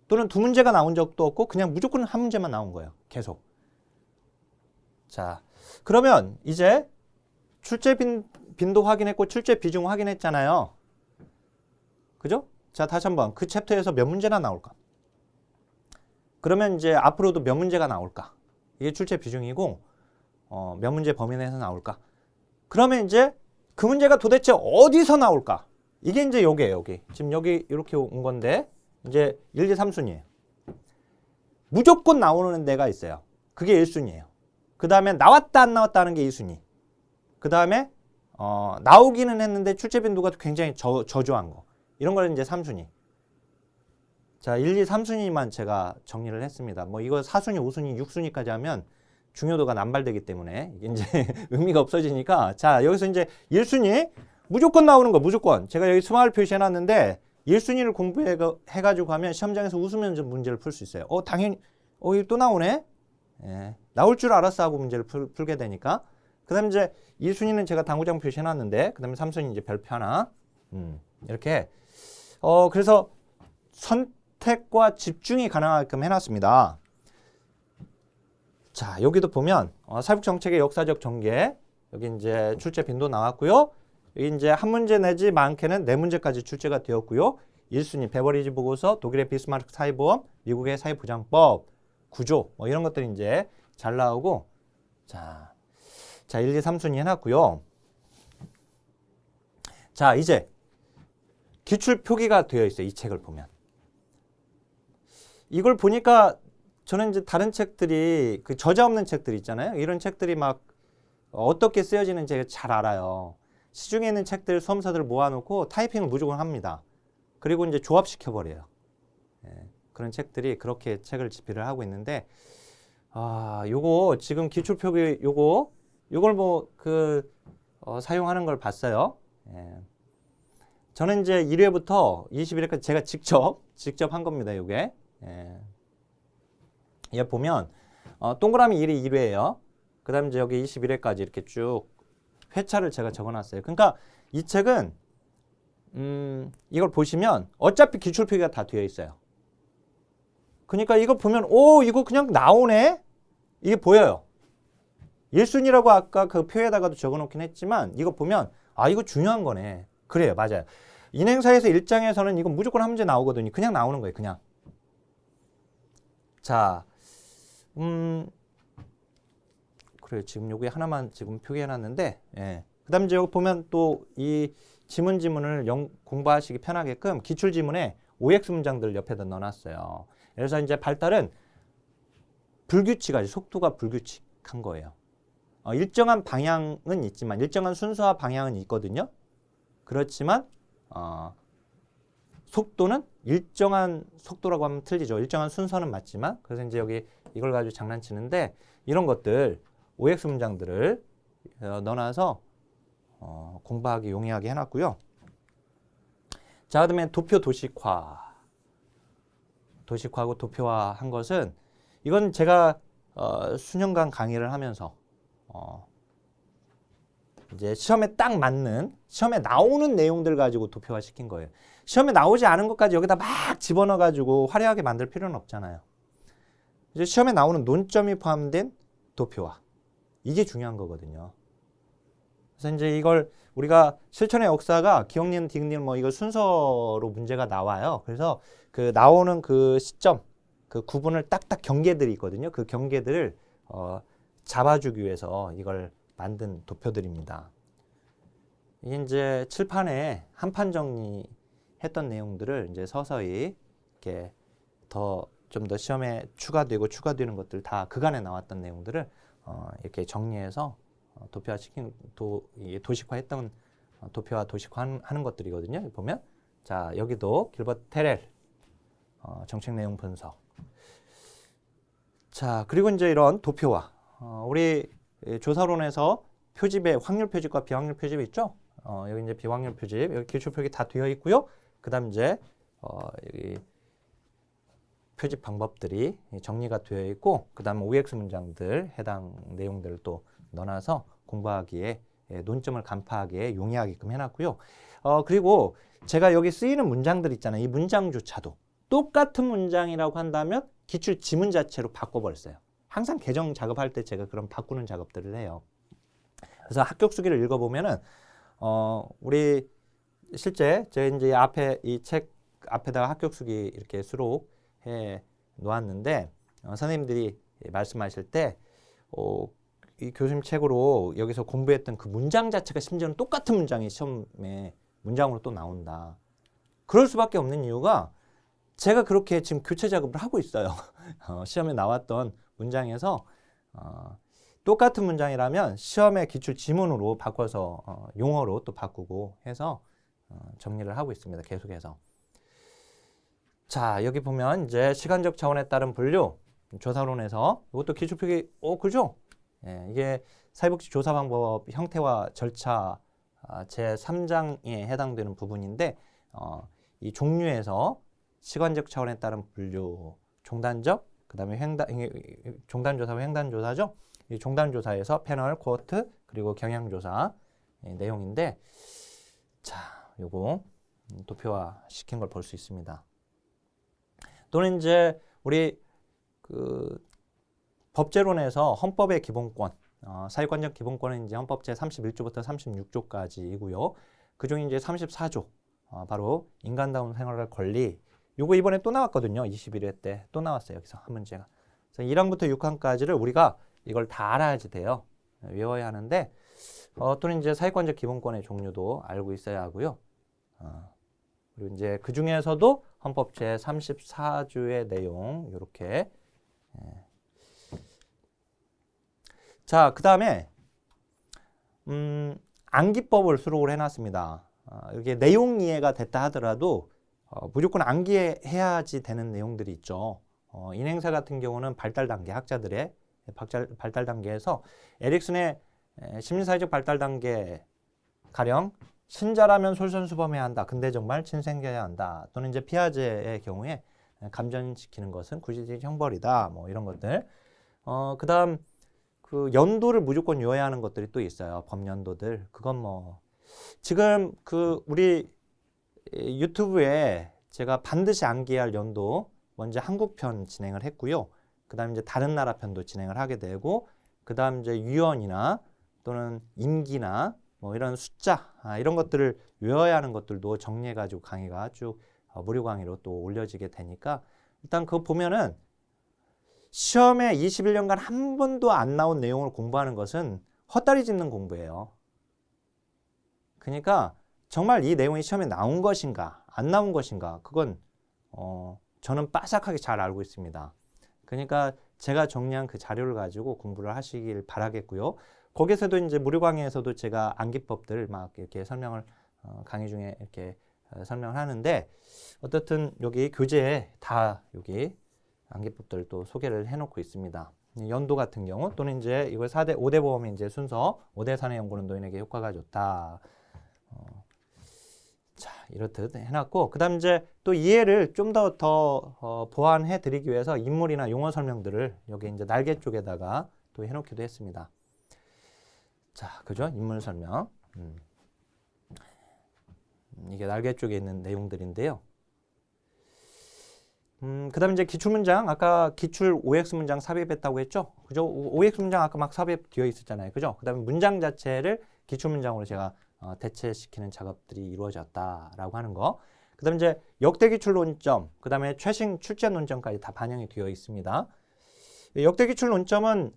또는 2문제가 나온 적도 없고 그냥 무조건 한 문제만 나온 거예요. 계속. 자, 그러면 이제 출제 빈도 확인했고 출제 비중 확인했잖아요. 그죠? 자, 다시 한번 그 챕터에서 몇 문제나 나올까? 그러면 이제 앞으로도 몇 문제가 나올까? 이게 출제 비중이고 몇 문제 범위 내에서 나올까? 그러면 이제 그 문제가 도대체 어디서 나올까? 이게 이제 여기예요, 여기. 지금 여기 이렇게 온 건데 이제 1, 2, 3순위예요. 무조건 나오는 데가 있어요. 그게 1순위예요. 그 다음에 나왔다 안 나왔다 하는 게 2순위. 그 다음에 나오기는 했는데 출제 빈도가 굉장히 저조한 거. 이런 걸 이제 3순위. 자, 1, 2, 3순위만 제가 정리를 했습니다. 뭐 이거 4순위, 5순위, 6순위까지 하면 중요도가 남발되기 때문에 이게 이제 의미가 없어지니까, 자, 여기서 이제 1순위 무조건 나오는 거, 무조건. 제가 여기 스마일 표시해놨는데 1순위를 공부해가지고 하면 시험장에서 웃으면 좀 문제를 풀 수 있어요. 당연히 이거 또 나오네. 예, 나올 줄 알았어 하고 문제를 풀게 되니까. 그 다음에 이제 2순위는 제가 당구장 표시해놨는데 그 다음에 3순위 이제 별표 하나. 이렇게 그래서 선택과 집중이 가능하게끔 해놨습니다. 자, 여기도 보면 사회복지정책의 역사적 전개, 여기 이제 출제 빈도 나왔고요. 여기 이제 한 문제 내지 많게는 4문제까지 출제가 되었고요. 1순위 베버리지 보고서, 독일의 비스마르크 사회보험, 미국의 사회보장법, 구조 뭐 이런 것들이 이제 잘 나오고, 자 1, 2, 3순위 해놨고요. 자, 이제 기출 표기가 되어 있어요. 이 책을 보면. 이걸 보니까 저는 이제 다른 책들이 그 저자 없는 책들 있잖아요. 이런 책들이 막 어떻게 쓰여지는지 제가 잘 알아요. 시중에 있는 책들, 수험서들 모아놓고 타이핑을 무조건 합니다. 그리고 이제 조합시켜버려요. 그런 책들이 그렇게 책을 집필을 하고 있는데, 요거 지금 기출표기 요거 이걸 뭐 사용하는 걸 봤어요. 예. 저는 이제 1회부터 21회까지 제가 직접 한 겁니다. 이게. 예. 얘 보면 동그라미 1이 1회예요. 그다음에 이제 여기 21회까지 이렇게 쭉 회차를 제가 적어놨어요. 그러니까 이 책은 이걸 보시면 어차피 기출표기가 다 되어 있어요. 그러니까 이거 보면 이거 그냥 나오네? 이게 보여요. 1순위라고 아까 그 표에다가도 적어놓긴 했지만 이거 보면 이거 중요한 거네. 그래요. 맞아요. 인행사에서 1장에서는 이거 무조건 한 문제 나오거든요. 그냥 나오는 거예요. 그냥. 자, 그래요. 지금 여기 하나만 지금 표기해놨는데, 예. 그 다음에 이제 여기 보면 또 이 지문을 공부하시기 편하게끔 기출지문에 OX 문장들 옆에다 넣어놨어요. 그래서 이제 발달은 불규칙하지, 속도가 불규칙한 거예요. 일정한 방향은 있지만, 일정한 순서와 방향은 있거든요. 그렇지만, 속도는 일정한 속도라고 하면 틀리죠. 일정한 순서는 맞지만, 그래서 이제 여기 이걸 가지고 장난치는데, 이런 것들, OX 문장들을 넣어놔서 공부하기 용이하게 해놨고요. 자, 그다음에 도표 도식화하고 도표화 한 것은 이건 제가 수년간 강의를 하면서 이제 시험에 딱 맞는 시험에 나오는 내용들 가지고 도표화 시킨 거예요. 시험에 나오지 않은 것까지 여기다 막 집어넣어 가지고 화려하게 만들 필요는 없잖아요. 이제 시험에 나오는 논점이 포함된 도표화. 이게 중요한 거거든요. 그래서 이제 이걸 우리가 실천의 역사가 기억, 니은, 디귿, 니은 뭐 이거 순서로 문제가 나와요. 그래서 그 나오는 그 시점, 그 구분을 딱딱 경계들이 있거든요. 그 경계들을 잡아주기 위해서 이걸 만든 도표들입니다. 이게 이제 칠판에 한판 정리했던 내용들을 이제 서서히 이렇게 좀 더 시험에 추가되는 것들 다 그간에 나왔던 내용들을 이렇게 정리해서 도식화했던 도표화 도식화하는 것들이거든요. 보면 자 여기도 길버트 테렐 정책 내용 분석. 자 그리고 이제 이런 도표화 우리 조사론에서 표집에 확률 표집과 비확률 표집이 있죠. 여기 이제 비확률 표집 여기 기출 표기 다 되어 있고요. 그다음 이제 여기 표집 방법들이 정리가 되어 있고 그다음 OX 문장들 해당 내용들을 또 넣어놔서 공부하기에 논점을 간파하기에 용이하게끔 해놨고요. 그리고 제가 여기 쓰이는 문장들 있잖아요. 이 문장조차도 똑같은 문장이라고 한다면 기출 지문 자체로 바꿔버렸어요. 항상 개정 작업할 때 제가 그런 바꾸는 작업들을 해요. 그래서 합격 수기를 읽어보면은 우리 실제 제가 이제 앞에 이 책 앞에다가 합격 수기 이렇게 수록해 놓았는데 선생님들이 말씀하실 때 이 교수님 책으로 여기서 공부했던 그 문장 자체가 심지어는 똑같은 문장이 시험에 문장으로 또 나온다. 그럴 수밖에 없는 이유가 제가 그렇게 지금 교체 작업을 하고 있어요. 시험에 나왔던 문장에서 똑같은 문장이라면 시험의 기출 지문으로 바꿔서 용어로 또 바꾸고 해서 정리를 하고 있습니다. 계속해서. 자, 여기 보면 이제 시간적 차원에 따른 분류, 조사론에서 이것도 기출표기, 그죠? 예, 이게 사회복지 조사 방법 형태와 절차 제3장에 해당되는 부분인데 이 종류에서 시간적 차원에 따른 분류, 종단적, 그 다음에 종단조사와 횡단조사죠. 이 종단조사에서 패널, 쿼트, 그리고 경향조사 내용인데 자, 요거 도표화 시킨 걸 볼 수 있습니다. 또는 이제 우리 그 법제론에서 헌법의 기본권, 사회관적 기본권은 이제 헌법 제 31조부터 36조까지이고요. 그중에 이제 34조, 바로 인간다운 생활할 권리. 요거 이번에 또 나왔거든요. 21회 때 또 나왔어요. 여기서 한 문제가. 그래서 1항부터 6항까지를 우리가 이걸 다 알아야지 돼요. 외워야 하는데 또는 이제 사회권적 기본권의 종류도 알고 있어야 하고요. 그리고 이제 그 중에서도 헌법 제 34조의 내용 이렇게. 자, 그 다음에 암기법을 수록을 해놨습니다. 이게 내용 이해가 됐다 하더라도 무조건 암기해야지 되는 내용들이 있죠. 인행사 같은 경우는 발달 단계, 학자들의 발달 단계에서 에릭슨의 심리사회적 발달 단계 가령 친절하면 솔선수범해야 한다. 근데 정말 친생겨야 한다. 또는 이제 피아제의 경우에 감전시키는 것은 구시대적 형벌이다. 뭐 이런 것들. 그다음 그 연도를 무조건 외워야 하는 것들이 또 있어요. 법연도들. 그건 뭐 지금 그 우리 유튜브에 제가 반드시 암기해야 할 연도 먼저 한국 편 진행을 했고요. 그다음 이제 다른 나라 편도 진행을 하게 되고 그다음 이제 유언이나 또는 임기나 뭐 이런 숫자 이런 것들을 외워야 하는 것들도 정리해 가지고 강의가 쭉 무료 강의로 또 올려지게 되니까 일단 그거 보면은 시험에 21년간 한 번도 안 나온 내용을 공부하는 것은 헛다리 짚는 공부예요. 그러니까 정말 이 내용이 시험에 나온 것인가 안 나온 것인가 그건 저는 빠삭하게 잘 알고 있습니다. 그러니까 제가 정리한 그 자료를 가지고 공부를 하시길 바라겠고요. 거기서도 이제 무료 강의에서도 제가 암기법들 막 이렇게 설명을 강의 중에 이렇게 설명을 하는데 어떻든 여기 교재에 다 여기 암기법들을 또 소개를 해놓고 있습니다. 연도 같은 경우 또는 이제 이걸 4대 5대 보험의 이제 순서 5대 산의 연구는 노인에게 효과가 좋다. 자 이렇듯 해놨고 그다음 이제 또 이해를 좀 더 보완해 드리기 위해서 인물이나 용어 설명들을 여기 이제 날개 쪽에다가 또 해놓기도 했습니다. 자 그죠 인물 설명 이게 날개 쪽에 있는 내용들인데요. 그다음 이제 기출문장 아까 기출 OX 문장 삽입했다고 했죠. 그죠? OX 문장 아까 막 삽입 되어 있었잖아요. 그죠? 그다음에 문장 자체를 기출문장으로 제가 대체시키는 작업들이 이루어졌다라고 하는 거. 그다음 이제 역대 기출 논점, 그다음에 최신 출제 논점까지 다 반영이 되어 있습니다. 역대 기출 논점은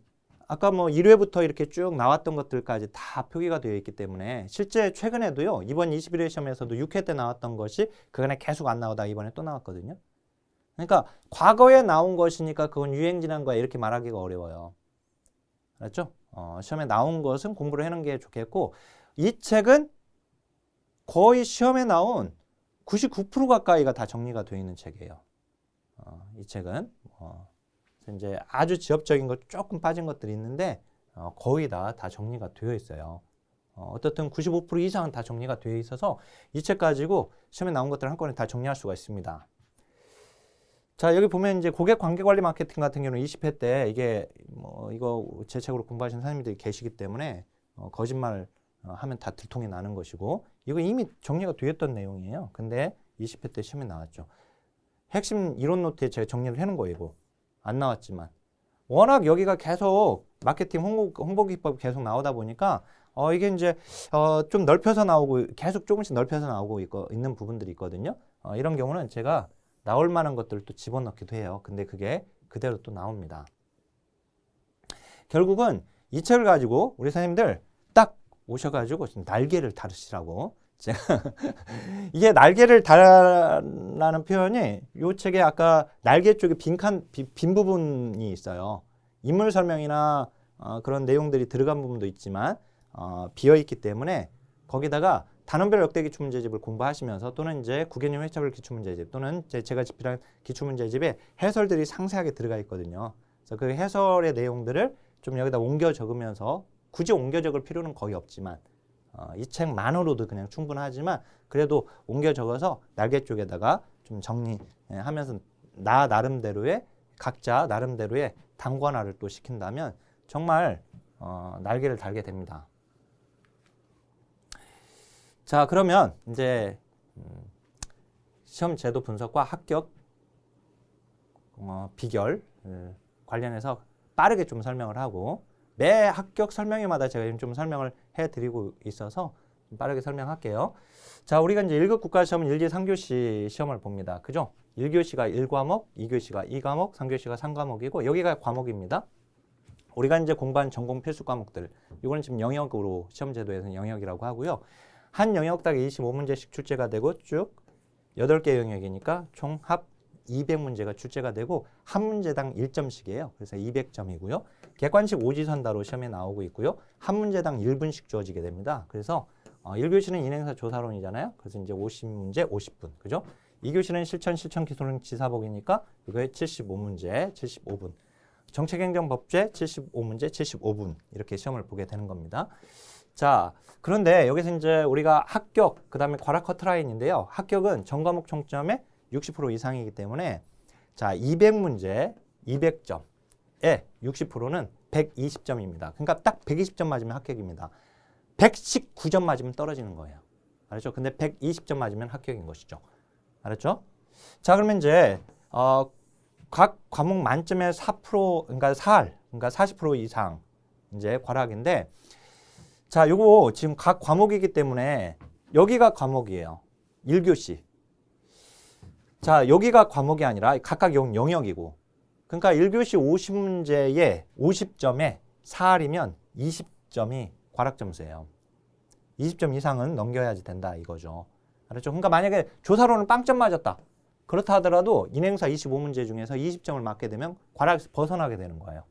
아까 뭐 1회부터 이렇게 쭉 나왔던 것들까지 다 표기가 되어 있기 때문에 실제 최근에도요. 이번 21회 시험에서도 6회 때 나왔던 것이 그간에 계속 안 나오다 이번에 또 나왔거든요. 그러니까 과거에 나온 것이니까 그건 유행 지난 거야 이렇게 말하기가 어려워요. 알았죠? 시험에 나온 것은 공부를 해놓은 게 좋겠고 이 책은 거의 시험에 나온 99% 가까이가 다 정리가 되어 있는 책이에요. 이 책은 이제 아주 지엽적인 것 조금 빠진 것들이 있는데 거의 다 정리가 되어 있어요. 어떻든 95% 이상은 다 정리가 되어 있어서 이 책 가지고 시험에 나온 것들 한꺼번에 다 정리할 수가 있습니다. 자 여기 보면 이제 고객 관계 관리 마케팅 같은 경우는 20회 때 이게 뭐 이거 제 책으로 공부하신 선생님들이 계시기 때문에 거짓말 하면 다 들통이 나는 것이고 이거 이미 정리가 되었던 내용이에요. 근데 20회 때 시험에 나왔죠. 핵심 이론 노트에 제가 정리를 해놓은 거예요. 이거 안 나왔지만 워낙 여기가 계속 마케팅 홍보 기법이 계속 나오다 보니까 이게 이제 좀 넓혀서 나오고 계속 조금씩 넓혀서 나오고 있는 부분들이 있거든요. 이런 경우는 제가 나올 만한 것들을 또 집어넣기도 해요. 근데 그게 그대로 또 나옵니다. 결국은 이 책을 가지고 우리 선생님들 딱 오셔가지고 날개를 다루시라고 제가 이게 날개를 달라는 표현이 이 책에 아까 날개 쪽에 빈 부분이 있어요. 인물 설명이나 그런 내용들이 들어간 부분도 있지만 비어있기 때문에 거기다가 단원별 역대 기출문제집을 공부하시면서 또는 이제 구개념 회차별 기출문제집 또는 제가 집필한 기출문제집에 해설들이 상세하게 들어가 있거든요. 그래서 그 해설의 내용들을 좀 여기다 옮겨 적으면서 굳이 옮겨 적을 필요는 거의 없지만 이 책만으로도 그냥 충분하지만 그래도 옮겨 적어서 날개 쪽에다가 좀 정리하면서 나 나름대로의 각자 나름대로의 단권화를 또 시킨다면 정말 날개를 달게 됩니다. 자 그러면 이제 시험 제도 분석과 합격 비결 관련해서 빠르게 좀 설명을 하고 매 합격 설명회마다 제가 좀 설명을 해드리고 있어서 좀 빠르게 설명할게요. 자 우리가 이제 1급 국가시험은 1기 3교시 시험을 봅니다. 그죠? 1교시가 1과목, 2교시가 2과목, 3교시가 3과목이고 여기가 과목입니다. 우리가 이제 공부한 전공 필수 과목들 이거는 지금 영역으로 시험 제도에서는 영역이라고 하고요. 한 영역당 25문제씩 출제가 되고 쭉 8개 영역이니까 총 합 200문제가 출제가 되고 한 문제당 1점씩이에요. 그래서 200점이고요. 객관식 오지선다로 시험에 나오고 있고요. 한 문제당 1분씩 주어지게 됩니다. 그래서 1교시는 인행사 조사론이잖아요. 그래서 이제 50문제 50분. 그죠? 2교시는 실천 기술은 지사복이니까 이거에 75문제 75분. 정책행정법제 75문제 75분 이렇게 시험을 보게 되는 겁니다. 자, 그런데 여기서 이제 우리가 합격, 그 다음에 과락 커트라인인데요. 합격은 전과목 총점의 60% 이상이기 때문에 자, 200문제 200점에 60%는 120점입니다. 그러니까 딱 120점 맞으면 합격입니다. 119점 맞으면 떨어지는 거예요. 알았죠? 근데 120점 맞으면 합격인 것이죠. 알았죠? 자, 그러면 이제 각 과목 만점에 4%, 그러니까 4할, 그러니까 40% 이상 이제 과락인데, 자, 요거 지금 각 과목이기 때문에 여기가 과목이에요. 1교시. 자, 여기가 과목이 아니라 각각 영역이고, 그러니까 1교시 50문제에 50점에 4할이면 20점이 과락 점수예요. 20점 이상은 넘겨야지 된다 이거죠. 알았죠? 그러니까 만약에 조사로는 빵점 맞았다. 그렇다 하더라도 인행사 25문제 중에서 20점을 맞게 되면 과락에서 벗어나게 되는 거예요.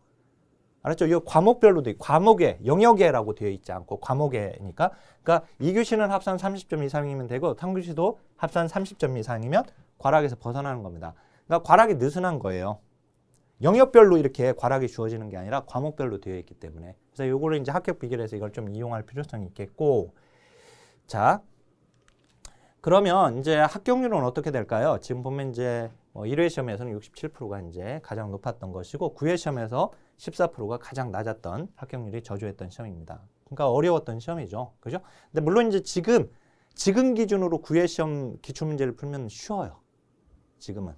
알았죠? 이거 과목별로도 있고, 과목에, 영역에라고 되어 있지 않고 과목에니까. 그러니까 2교시는 합산 30점 이상이면 되고 3교시도 합산 30점 이상이면 과락에서 벗어나는 겁니다. 그러니까 과락이 느슨한 거예요. 영역별로 이렇게 과락이 주어지는 게 아니라 과목별로 되어 있기 때문에. 그래서 요거를 이제 합격 비결에서 이걸 좀 이용할 필요성이 있겠고. 자, 그러면 이제 합격률은 어떻게 될까요? 지금 보면 이제 1회 시험에서는 67%가 이제 가장 높았던 것이고 9회 시험에서 14%가 가장 낮았던 합격률이 저조했던 시험입니다. 그러니까 어려웠던 시험이죠. 그죠? 근데 물론 이제 지금 기준으로 9회 시험 기출문제를 풀면 쉬워요. 지금은.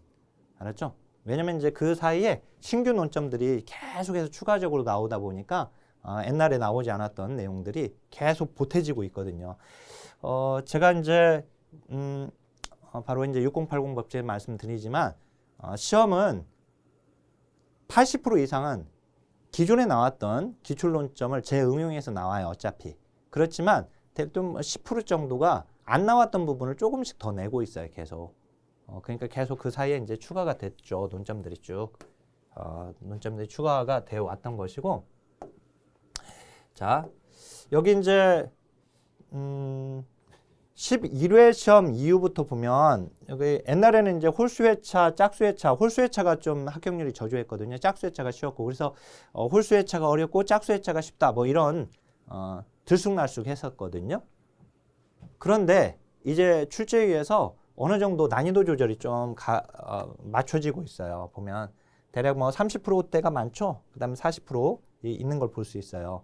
알았죠? 왜냐면 이제 그 사이에 신규 논점들이 계속해서 추가적으로 나오다 보니까 옛날에 나오지 않았던 내용들이 계속 보태지고 있거든요. 제가 이제 바로 이제 6080 법제 말씀드리지만 시험은 80% 이상은 기존에 나왔던 기출 논점을 재응용해서 나와요. 어차피. 그렇지만 좀 10% 정도가 안 나왔던 부분을 조금씩 더 내고 있어요. 계속. 그러니까 계속 그 사이에 이제 추가가 됐죠. 논점들이 쭉. 논점들이 추가가 되어 왔던 것이고. 자, 여기 이제 11회 시험 이후부터 보면 여기 옛날에는 이제 홀수회차, 짝수회차, 홀수회차가 좀 합격률이 저조했거든요. 짝수회차가 쉬웠고 그래서 홀수회차가 어렵고 짝수회차가 쉽다 뭐 이런 들쑥날쑥 했었거든요. 그런데 이제 출제위에서 어느 정도 난이도 조절이 좀 맞춰지고 있어요. 보면 대략 뭐 30%대가 많죠. 그다음에 40% 있는 걸 볼 수 있어요.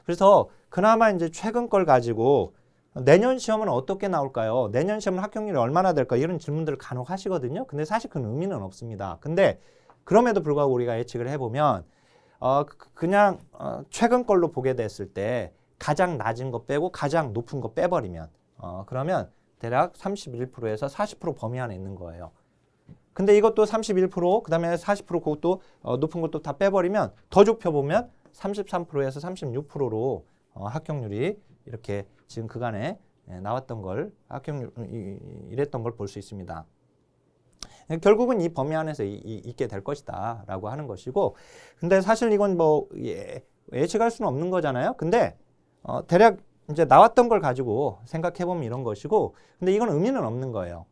그래서 그나마 이제 최근 걸 가지고 내년 시험은 어떻게 나올까요? 내년 시험은 합격률이 얼마나 될까? 이런 질문들을 간혹 하시거든요. 근데 사실 그건 의미는 없습니다. 근데 그럼에도 불구하고 우리가 예측을 해보면 그냥 최근 걸로 보게 됐을 때 가장 낮은 거 빼고 가장 높은 거 빼버리면 그러면 대략 31%에서 40% 범위 안에 있는 거예요. 근데 이것도 31%, 그 다음에 40% 그것도 높은 것도 다 빼버리면 더 좁혀보면 33%에서 36%로 합격률이 이렇게 지금 그간에 나왔던 걸 합격률 이랬던 걸 볼 수 있습니다. 결국은 이 범위 안에서 있게 될 것이다 라고 하는 것이고 근데 사실 이건 뭐 예측할 수는 없는 거잖아요. 근데 대략 이제 나왔던 걸 가지고 생각해보면 이런 것이고 근데 이건 의미는 없는 거예요.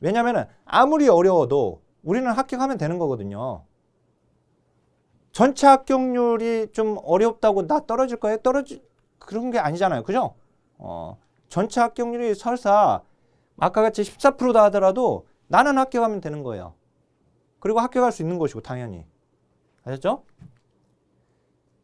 왜냐면은 아무리 어려워도 우리는 합격하면 되는 거거든요. 전체 합격률이 좀 어렵다고 나 떨어질 거예요? 그런 게 아니잖아요. 그죠? 전체 합격률이 설사 아까 같이 14%다 하더라도 나는 합격하면 되는 거예요. 그리고 합격할 수 있는 것이고 당연히. 아셨죠?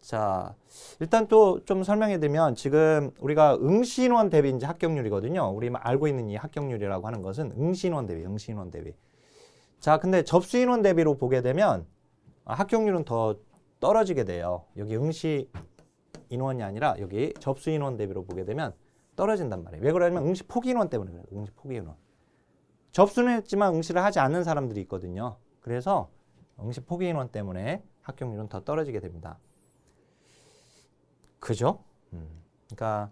자, 일단 또 좀 설명해 드리면 지금 우리가 응시인원 대비 이제 합격률이거든요. 우리 알고 있는 이 합격률이라고 하는 것은 응시인원 대비. 자, 근데 접수인원 대비로 보게 되면 합격률은 더 떨어지게 돼요. 여기 응시 인원이 아니라 여기 접수 인원 대비로 보게 되면 떨어진단 말이에요. 왜 그러냐면 응시 포기 인원 때문에 그래요. 응시 포기 인원. 접수는 했지만 응시를 하지 않는 사람들이 있거든요. 그래서 응시 포기 인원 때문에 합격률은 더 떨어지게 됩니다. 그죠? 그러니까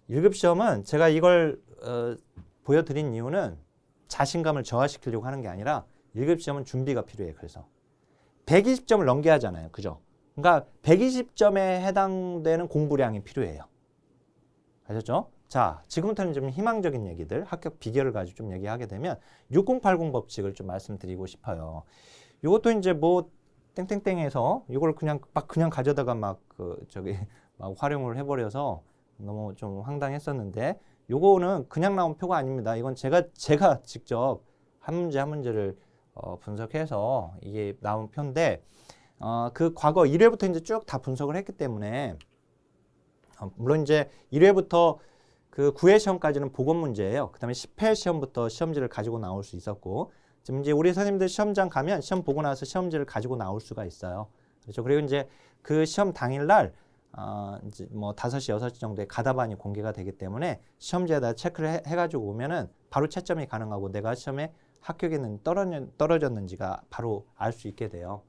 1급 시험은 제가 이걸 보여드린 이유는 자신감을 저하시키려고 하는 게 아니라 1급 시험은 준비가 필요해요. 그래서 120점을 넘겨야 하잖아요. 그죠? 그러니까 120점에 해당되는 공부량이 필요해요. 아셨죠? 자, 지금부터는 좀 희망적인 얘기들, 합격 비결을 가지고 좀 얘기하게 되면 6080 법칙을 좀 말씀드리고 싶어요. 이것도 이제 뭐 땡땡땡에서 이걸 그냥 막 그냥 가져다가 막 막 활용을 해버려서 너무 좀 황당했었는데, 요거는 그냥 나온 표가 아닙니다. 이건 제가 직접 한 문제 한 문제를 분석해서 이게 나온 표인데, 그 과거 1회부터 이제 쭉 다 분석을 했기 때문에, 물론 이제 1회부터 그 9회 시험까지는 보건 문제예요. 그 다음에 10회 시험부터 시험지를 가지고 나올 수 있었고, 지금 이제 우리 선생님들 시험장 가면 시험 보고 나서 시험지를 가지고 나올 수가 있어요. 그렇죠. 그리고 이제 그 시험 당일날 이제 뭐 5시, 6시 정도에 가다반이 공개가 되기 때문에 시험지에다 체크를 해가지고 오면은 바로 채점이 가능하고 내가 시험에 합격했는지 떨어졌는지가 바로 알 수 있게 돼요.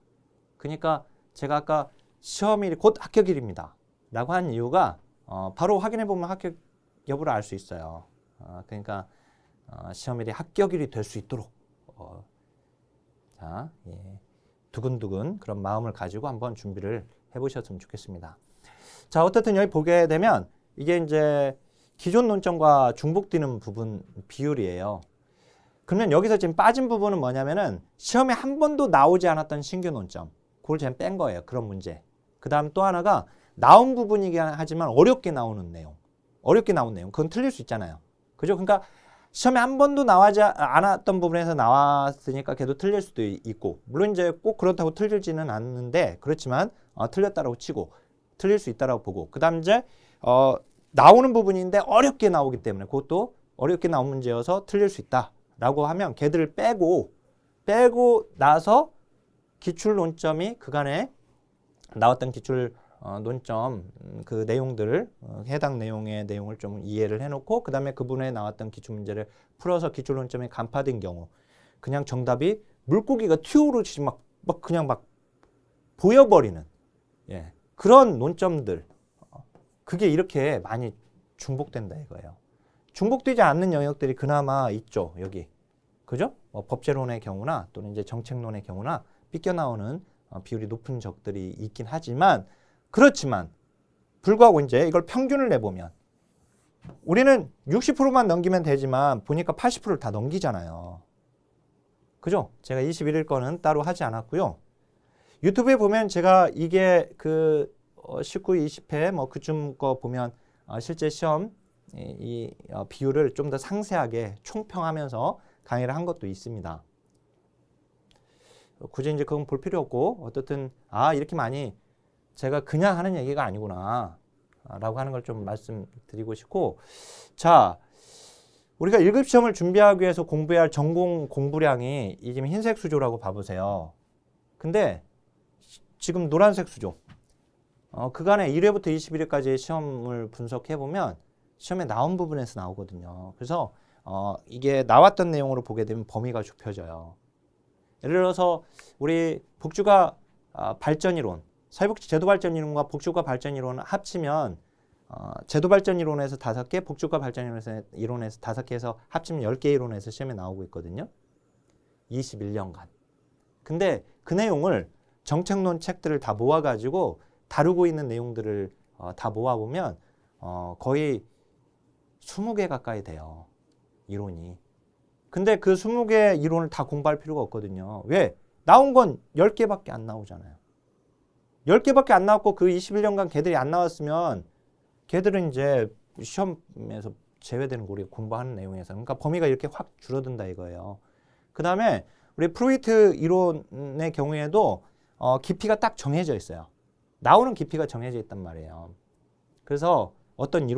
그러니까 제가 아까 시험일이 곧 합격일입니다 라고 한 이유가 바로 확인해 보면 합격 여부를 알 수 있어요. 그러니까 시험일이 합격일이 될 수 있도록 자, 예, 두근두근 그런 마음을 가지고 한번 준비를 해보셨으면 좋겠습니다. 자, 어쨌든 여기 보게 되면 이게 이제 기존 논점과 중복되는 부분 비율이에요. 그러면 여기서 지금 빠진 부분은 뭐냐면은 시험에 한 번도 나오지 않았던 신규 논점, 그걸 제가 뺀 거예요. 그런 문제. 그 다음 또 하나가 나온 부분이긴 하지만 어렵게 나오는 내용. 어렵게 나온 내용. 그건 틀릴 수 있잖아요. 그죠? 그러니까 시험에 한 번도 나오지 않았던 부분에서 나왔으니까 걔도 틀릴 수도 있고, 물론 이제 꼭 그렇다고 틀리지는 않는데, 그렇지만 틀렸다라고 치고 틀릴 수 있다라고 보고, 그 다음 이제 나오는 부분인데 어렵게 나오기 때문에 그것도 어렵게 나온 문제여서 틀릴 수 있다라고 하면 걔들을 빼고 나서 기출 논점이 그간에 나왔던 기출 논점 그 내용들을 해당 내용의 내용을 좀 이해를 해놓고, 그 다음에 그분에 나왔던 기출 문제를 풀어서 기출 논점이 간파된 경우, 그냥 정답이 물고기가 튀어오르듯이 막 그냥 막 보여버리는, 예, 그런 논점들, 그게 이렇게 많이 중복된다 이거예요. 중복되지 않는 영역들이 그나마 있죠, 여기. 그죠? 법제론의 경우나 또는 이제 정책론의 경우나 삐껴나오는 비율이 높은 적들이 있긴 하지만, 그렇지만 불구하고 이제 이걸 평균을 내보면 우리는 60%만 넘기면 되지만 보니까 80%를 다 넘기잖아요. 그죠? 제가 21일 거는 따로 하지 않았고요. 유튜브에 보면 제가 이게 그 19, 20회 뭐 그쯤 거 보면 실제 시험 이 비율을 좀 더 상세하게 총평하면서 강의를 한 것도 있습니다. 굳이 이제 그건 볼 필요 없고, 어쨌든 이렇게 많이 제가 그냥 하는 얘기가 아니구나 라고 하는 걸 좀 말씀드리고 싶고, 자, 우리가 1급 시험을 준비하기 위해서 공부해야 할 전공 공부량이 이 지금 흰색 수조라고 봐보세요. 근데 지금 노란색 수조, 그간에 1회부터 21회까지의 시험을 분석해보면 시험에 나온 부분에서 나오거든요. 그래서 이게 나왔던 내용으로 보게 되면 범위가 좁혀져요. 예를 들어서 우리 복주가 발전이론, 사회복지 제도발전이론과 복지국가 발전이론을 합치면 제도발전이론에서 5개, 복지국가 발전이론에서 5개에서 합치면 10개 이론에서 시험에 나오고 있거든요. 21년간. 근데 그 내용을 정책론 책들을 다 모아가지고 다루고 있는 내용들을 다 모아보면 거의 20개 가까이 돼요. 이론이. 근데 그 20개 이론을 다 공부할 필요가 없거든요. 왜? 나온 건 10개밖에 안 나오잖아요. 10개밖에 안 나왔고 그 21년간 걔들이 안 나왔으면 걔들은 이제 시험에서 제외되는 거 우리가 공부하는 내용에서. 그러니까 범위가 이렇게 확 줄어든다 이거예요. 그 다음에 우리 프로이트 이론의 경우에도 깊이가 딱 정해져 있어요. 나오는 깊이가 정해져 있단 말이에요. 그래서 어떤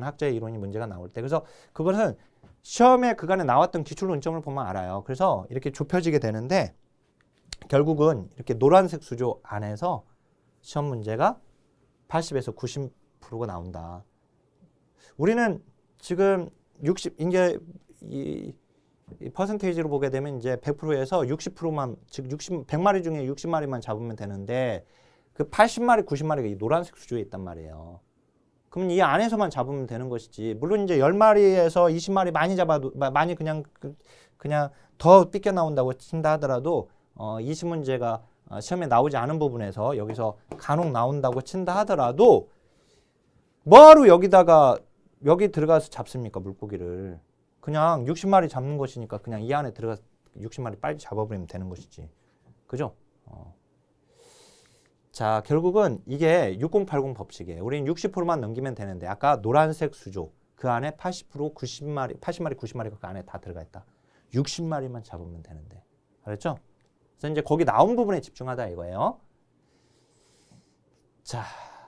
학자의 이론이 문제가 나올 때, 그래서 그것은 시험에 그간에 나왔던 기출 논점을 보면 알아요. 그래서 이렇게 좁혀지게 되는데 결국은 이렇게 노란색 수조 안에서 시험 문제가 80에서 90%가 나온다. 우리는 지금 60, 이제 이 퍼센테이지로 보게 되면 이제 100%에서 60%만, 즉 100마리 중에 60마리만 잡으면 되는데 그 80마리, 90마리가 이 노란색 수조에 있단 말이에요. 그럼 이 안에서만 잡으면 되는 것이지. 물론 이제 10마리에서 20마리 많이 잡아도, 많이 그냥 더 삐껴 나온다고 친다 하더라도 20문제가 시험에 나오지 않은 부분에서 여기서 간혹 나온다고 친다 하더라도 뭐하러 여기 들어가서 잡습니까, 물고기를. 그냥 60마리 잡는 것이니까 그냥 이 안에 들어가서 60마리 빨리 잡아버리면 되는 것이지. 그죠? 자, 결국은 이게 6080 법칙이에요. 우리는 60%만 넘기면 되는데 아까 노란색 수조 그 안에 80%, 90마리, 80마리, 90마리가 그 안에 다 들어가 있다. 60마리만 잡으면 되는데. 알았죠? 그래서 이제 거기 나온 부분에 집중하다 이거예요. 자,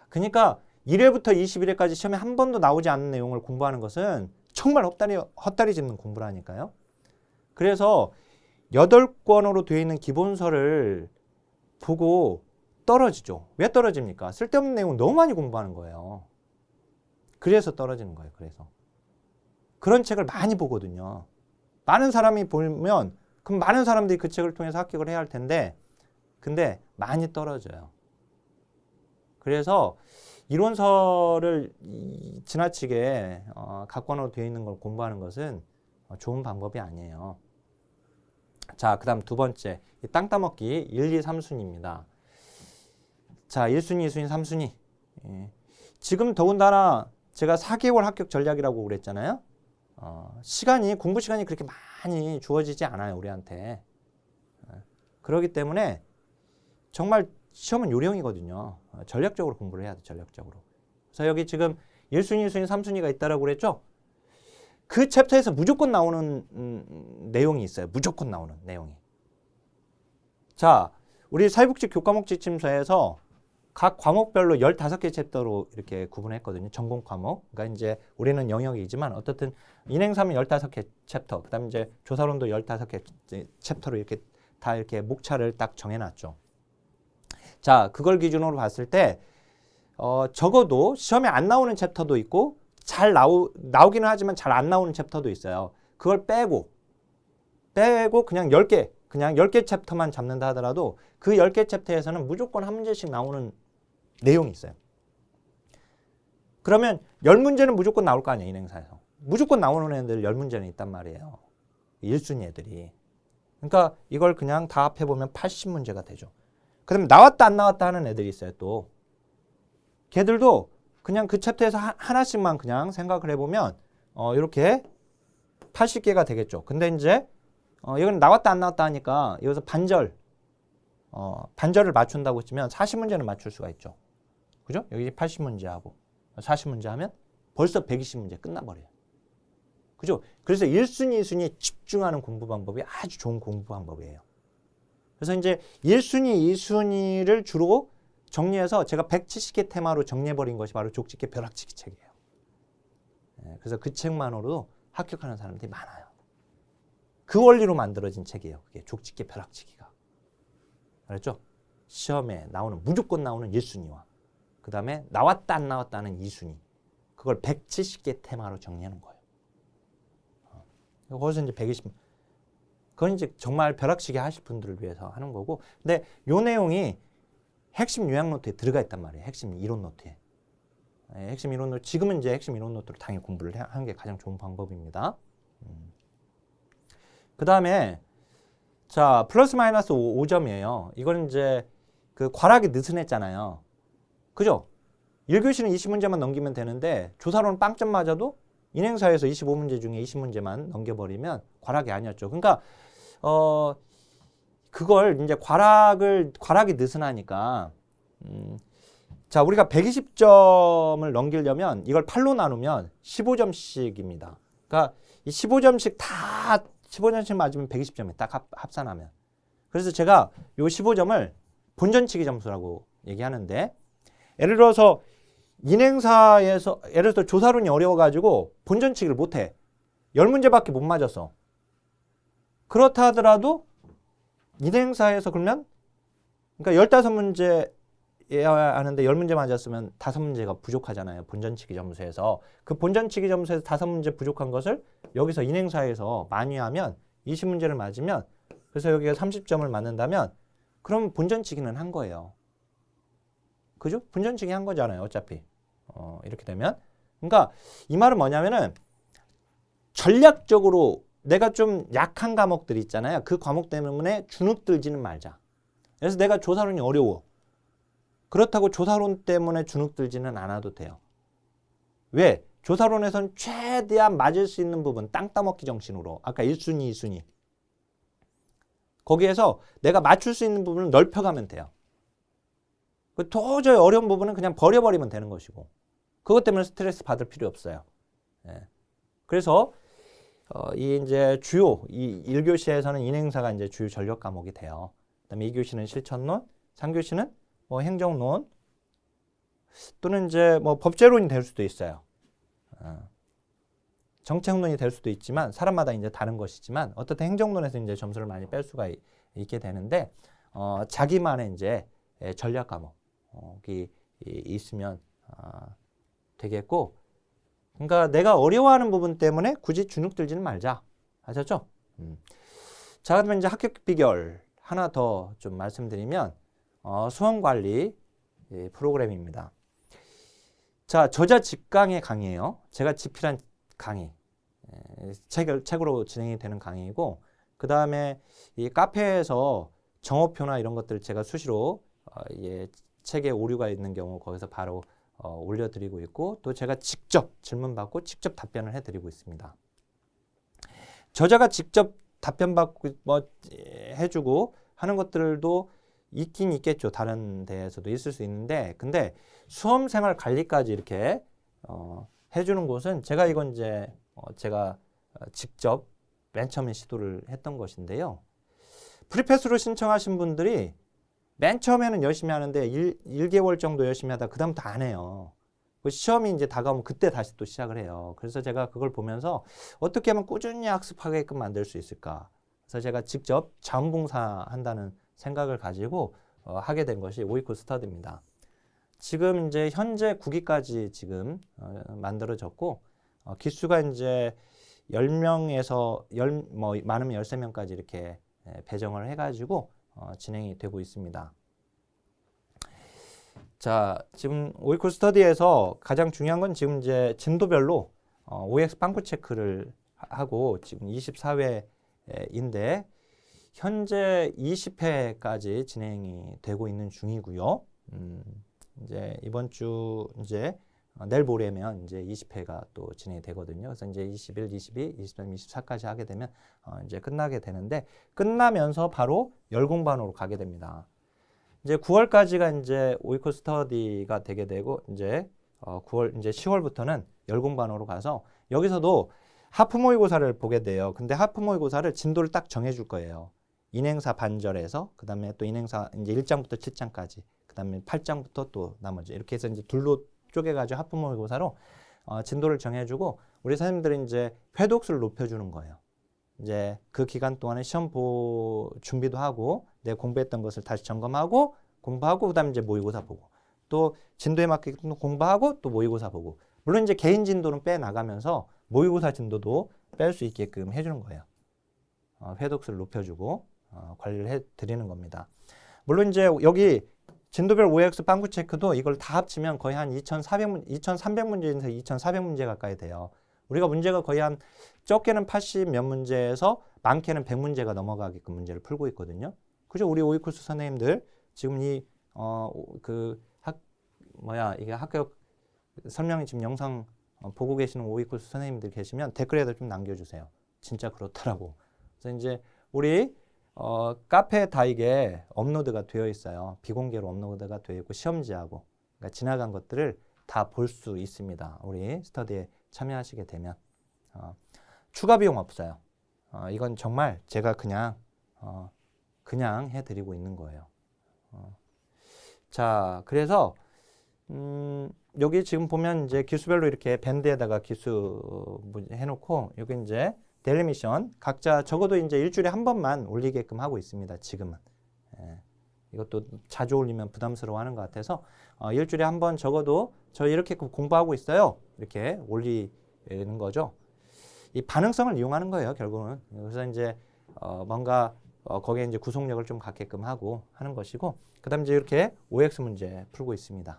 그러니까 1회부터 21회까지 시험에 한 번도 나오지 않는 내용을 공부하는 것은 정말 헛다리 짚는 공부라니까요. 그래서 8권으로 되어 있는 기본서를 보고 떨어지죠. 왜 떨어집니까? 쓸데없는 내용 너무 많이 공부하는 거예요. 그래서 떨어지는 거예요. 그래서. 그런 책을 많이 보거든요. 많은 사람이 보면 그럼 많은 사람들이 그 책을 통해서 합격을 해야 할 텐데 근데 많이 떨어져요. 그래서 이론서를 지나치게 각관으로 되어 있는 걸 공부하는 것은 좋은 방법이 아니에요. 자, 그 다음 두 번째 땅 따먹기 1, 2, 3순위입니다. 자, 1순위, 2순위, 3순위. 예. 지금 더군다나 제가 4개월 합격 전략이라고 그랬잖아요. 공부 시간이 그렇게 많이 주어지지 않아요, 우리한테. 그렇기 때문에 정말 시험은 요령이거든요. 전략적으로 공부를 해야 돼, 전략적으로. 그래서 여기 지금 1순위, 2순위, 3순위가 있다라고 그랬죠? 그 챕터에서 무조건 나오는 내용이 있어요. 무조건 나오는 내용이. 자, 우리 사회복지 교과목 지침서에서 각 과목별로 15개 챕터로 이렇게 구분했거든요. 전공 과목. 그러니까 이제 우리는 영역이지만 어떻든 인행사면 15개 챕터, 그다음에 이제 조사론도 15개 챕터로 이렇게 다 이렇게 목차를 딱 정해놨죠. 자, 그걸 기준으로 봤을 때 적어도 시험에 안 나오는 챕터도 있고 잘 나오기는 하지만 잘 안 나오는 챕터도 있어요. 그걸 빼고 그냥 10개 챕터만 잡는다 하더라도 그 10개 챕터에서는 무조건 한 문제씩 나오는 내용이 있어요. 그러면 10문제는 무조건 나올 거 아니에요, 인행사에서. 무조건 나오는 애들 10문제는 있단 말이에요. 1순위 애들이. 그러니까 이걸 그냥 다 합해보면 80문제가 되죠. 그 다음에 나왔다 안 나왔다 하는 애들이 있어요, 또. 걔들도 그냥 그 챕터에서 하나씩만 그냥 생각을 해보면 이렇게 80개가 되겠죠. 근데 이제 이건 나왔다 안 나왔다 하니까 여기서 반절을 맞춘다고 치면 40문제는 맞출 수가 있죠. 그죠? 여기 80문제 하고 40문제 하면 벌써 120문제 끝나버려요. 그죠? 그래서 1순위, 2순위에 집중하는 공부 방법이 아주 좋은 공부 방법이에요. 그래서 이제 1순위, 2순위를 주로 정리해서 제가 170개 테마로 정리해버린 것이 바로 족집게 벼락치기 책이에요. 그래서 그 책만으로도 합격하는 사람들이 많아요. 그 원리로 만들어진 책이에요. 그게 족집게 벼락치기가. 알았죠? 시험에 무조건 나오는 1순위와 그 다음에 나왔다 안 나왔다는 2순위. 그걸 170개 테마로 정리하는 거예요. 거기서 이제 120. 그건 이제 정말 벼락치기 하실 분들을 위해서 하는 거고. 근데 요 내용이 핵심 요약 노트에 들어가 있단 말이에요. 핵심 이론 노트에. 핵심 이론 노트. 지금은 이제 핵심 이론 노트로 당연히 공부를 하는 게 가장 좋은 방법입니다. 그 다음에 자, 플러스 마이너스 5점이에요. 이거는 이제 그 과락이 느슨했잖아요. 그죠? 1교시는 20문제만 넘기면 되는데 조사로는 빵점 맞아도 인행사에서 25문제 중에 20문제만 넘겨버리면 과락이 아니었죠. 그러니까 그걸 이제 과락이 느슨하니까 자, 우리가 120점을 넘기려면 이걸 8로 나누면 15점씩입니다. 그러니까 이 15점씩 다 15점씩 맞으면 120점이 딱 합산하면. 그래서 제가 요 15점을 본전치기 점수라고 얘기하는데 예를 들어서 인행사에서 예를 들어서 조사론이 어려워가지고 본전치기를 못해. 10문제밖에 못 맞았어. 그렇다 하더라도 인행사에서 그러면 그러니까 15문제여야 하는데 10문제 맞았으면 5문제가 부족하잖아요. 본전치기 점수에서. 그 본전치기 점수에서 5문제 부족한 것을 여기서 인행사에서 만회하면 20문제를 맞으면 그래서 여기가 30점을 맞는다면 그럼 본전치기는 한 거예요. 그죠? 본전치기 한 거잖아요. 어차피. 이렇게 되면. 그러니까 이 말은 뭐냐면은 전략적으로 내가 좀 약한 과목들 있잖아요. 그 과목 때문에 주눅들지는 말자. 그래서 내가 조사론이 어려워. 그렇다고 조사론 때문에 주눅들지는 않아도 돼요. 왜? 조사론에선 최대한 맞을 수 있는 부분 땅 따먹기 정신으로 아까 1순위, 2순위 거기에서 내가 맞출 수 있는 부분을 넓혀가면 돼요. 도저히 어려운 부분은 그냥 버려버리면 되는 것이고 그것 때문에 스트레스 받을 필요 없어요. 예. 그래서 이 이제 주요 이 1교시에서는 인행사가 이제 주요 전력 과목이 돼요. 그다음에 2교시는 실천론, 3교시는 뭐 행정론 또는 이제 뭐 법제론이 될 수도 있어요. 정책론이 될 수도 있지만 사람마다 이제 다른 것이지만 어떻든 행정론에서 이제 점수를 많이 뺄 수가 있게 되는데 자기만의 이제 전략 과목이 있으면 되겠고, 그러니까 내가 어려워하는 부분 때문에 굳이 주눅 들지는 말자. 아셨죠? 자, 그러면 이제 합격 비결 하나 더 좀 말씀드리면 수험 관리 프로그램입니다. 자, 저자 직강의 강의예요. 제가 집필한 강의, 책으로 진행이 되는 강의이고, 그 다음에 이 카페에서 정오표나 이런 것들을 제가 수시로 책에 오류가 있는 경우 거기서 바로 올려드리고 있고, 또 제가 직접 질문 받고 직접 답변을 해드리고 있습니다. 저자가 직접 답변 받고 뭐 해주고 하는 것들도 있긴 있겠죠. 다른 데에서도 있을 수 있는데, 근데 수험생활 관리까지 이렇게 해주는 곳은 제가 이건 이제 제가 직접 맨 처음에 시도를 했던 것인데요. 프리패스로 신청하신 분들이 맨 처음에는 열심히 하는데 1개월 정도 열심히 하다 그다음부터 안 해요. 시험이 이제 다가오면 그때 다시 또 시작을 해요. 그래서 제가 그걸 보면서 어떻게 하면 꾸준히 학습하게끔 만들 수 있을까. 그래서 제가 직접 자원봉사 한다는 생각을 가지고 하게 된 것이 오이쿠 스터디입니다. 지금 이제 현재 9기까지 지금 만들어졌고 기수가 이제 10명에서 많으면 13명까지 이렇게 배정을 해가지고 진행이 되고 있습니다. 자, 지금 오이쿠 스터디에서 가장 중요한 건 지금 이제 진도별로 OX 빵꾸 체크를 하고 지금 24회인데 현재 20회까지 진행이 되고 있는 중이고요. 이제 이번 주 이제 내일 모레면 이제 20회가 또 진행이 되거든요. 그래서 이제 21, 22, 23, 24까지 하게 되면 이제 끝나게 되는데 끝나면서 바로 열공반으로 가게 됩니다. 이제 9월까지가 이제 오이쿠 스터디가 되게 되고 이제 9월 이제 10월부터는 열공반으로 가서 여기서도 하프 모의고사를 보게 돼요. 근데 하프 모의고사를 진도를 딱 정해줄 거예요. 인행사 반절에서 그다음에 또 인행사 이제 1장부터 7장까지 그다음에 8장부터 또 나머지 이렇게 해서 이제 둘로 쪼개가지고 하프 모의고사로 진도를 정해주고 우리 선생님들은 이제 회독수를 높여주는 거예요. 이제 그 기간 동안에 시험 준비도 하고 내가 공부했던 것을 다시 점검하고 공부하고 그다음에 이제 모의고사 보고 또 진도에 맞게 공부하고 또 모의고사 보고 물론 이제 개인 진도는 빼 나가면서 모의고사 진도도 뺄 수 있게끔 해주는 거예요. 회독수를 높여주고 관리를 해드리는 겁니다. 물론 이제 여기 진도별 OX 빵꾸 체크도 이걸 다 합치면 거의 한 2,300문제에서 2,400문제 가까이 돼요. 우리가 문제가 거의 한 적게는 80 몇 문제에서 많게는 100문제가 넘어가게끔 문제를 풀고 있거든요. 그죠? 우리 오이쿠스 선생님들 지금 이게 학교 설명이 지금 영상 보고 계시는 오이쿠스 선생님들 계시면 댓글에도 좀 남겨주세요. 진짜 그렇더라고. 그래서 이제 우리 카페에 다 이게 업로드가 되어 있어요. 비공개로 업로드가 되어 있고 시험지하고 그러니까 지나간 것들을 다 볼 수 있습니다. 우리 스터디에 참여하시게 되면 추가 비용 없어요. 이건 정말 제가 그냥 해드리고 있는 거예요. 자, 그래서 여기 지금 보면 이제 기수별로 이렇게 밴드에다가 기수 해놓고 여기 이제 데일리 미션 각자 적어도 이제 일주일에 한 번만 올리게끔 하고 있습니다. 지금은. 이것도 자주 올리면 부담스러워하는 것 같아서 일주일에 한 번 적어도 저 이렇게 공부하고 있어요. 이렇게 올리는 거죠. 이 반응성을 이용하는 거예요. 결국은. 그래서 이제 뭔가 거기에 이제 구속력을 좀 갖게끔 하고 하는 것이고 그다음 이제 이렇게 OX 문제 풀고 있습니다.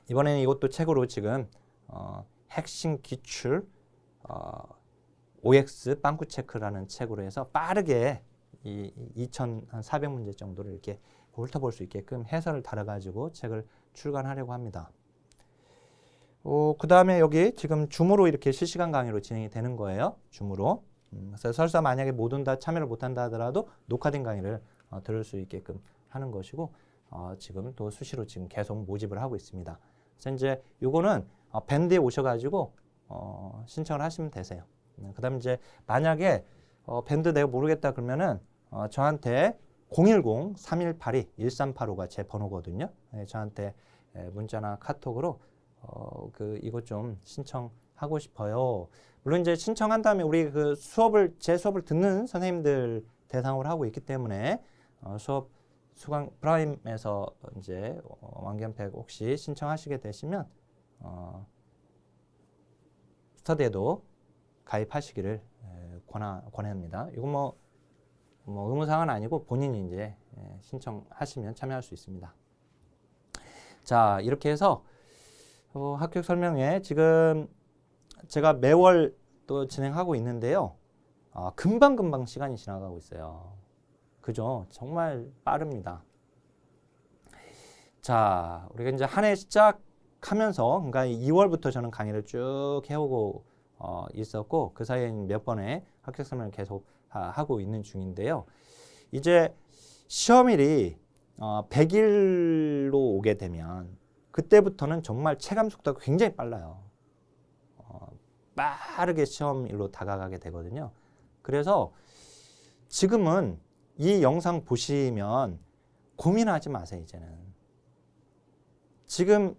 이번에는 이것도 책으로 지금 핵심 기출 OX 빵꾸 체크라는 책으로 해서 빠르게 이 2,400문제 정도를 이렇게 훑어볼 수 있게끔 해설을 달아가지고 책을 출간하려고 합니다. 그 다음에 여기 지금 줌으로 이렇게 실시간 강의로 진행이 되는 거예요. 줌으로. 그래서 설사 만약에 모든 다 참여를 못한다 하더라도 녹화된 강의를 들을 수 있게끔 하는 것이고 지금 또 수시로 지금 계속 모집을 하고 있습니다. 그래서 이제 요거는 밴드에 오셔가지고 신청을 하시면 되세요. 그다음 이제 만약에 밴드 내가 모르겠다 그러면은 저한테 010-3182-1385가 제 번호거든요. 네, 저한테 문자나 카톡으로 이것 좀 신청하고 싶어요. 물론 이제 신청한 다음에 우리 제 수업을 듣는 선생님들 대상으로 하고 있기 때문에 수업 수강 프라임에서 이제 왕견팩 혹시 신청하시게 되시면 스터디에도 가입하시기를 권합니다. 이거 뭐 의무사항은 아니고 본인이 이제 신청하시면 참여할 수 있습니다. 자, 이렇게 해서 합격 설명회 지금 제가 매월 또 진행하고 있는데요. 금방금방 시간이 지나가고 있어요. 그죠? 정말 빠릅니다. 자, 우리가 이제 한 해 시작하면서, 그러니까 2월부터 저는 강의를 쭉 해오고 있었고, 그 사이에 몇 번의 합격 설명을 계속 하고 있는 중인데요. 이제 시험일이 100일로 오게 되면 그때부터는 정말 체감 속도가 굉장히 빨라요. 빠르게 시험일로 다가가게 되거든요. 그래서 지금은 이 영상 보시면 고민하지 마세요. 이제는. 지금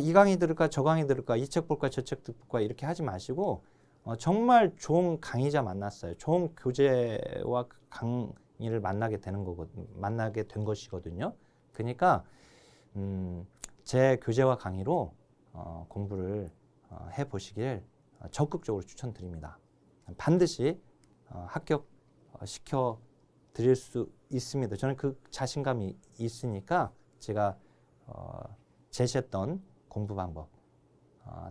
이 강의 들을까 저 강의 들을까 이 책 볼까 저 책 볼까 이렇게 하지 마시고 정말 좋은 강의자 만났어요. 좋은 교재와 강의를 만나게 된 것이거든요. 그러니까 제 교재와 강의로 공부를 해보시길 적극적으로 추천드립니다. 반드시 합격시켜 드릴 수 있습니다. 저는 그 자신감이 있으니까 제가 제시했던 공부 방법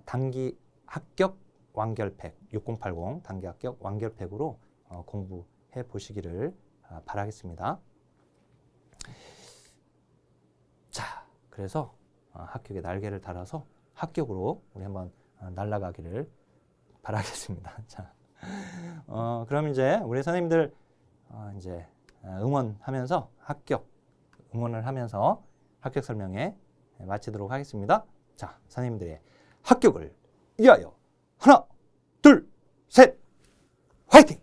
단기 합격 완결팩 6080 단기 합격 완결팩으로 공부해 보시기를 바라겠습니다. 자, 그래서 합격에 날개를 달아서 합격으로 우리 한번 날아가기를 바라겠습니다. 자, 그럼 이제 우리 선생님들 이제 응원하면서 응원을 하면서 합격 설명회 마치도록 하겠습니다. 자, 선생님들의 합격을 위하여 하나, 둘, 셋, 화이팅!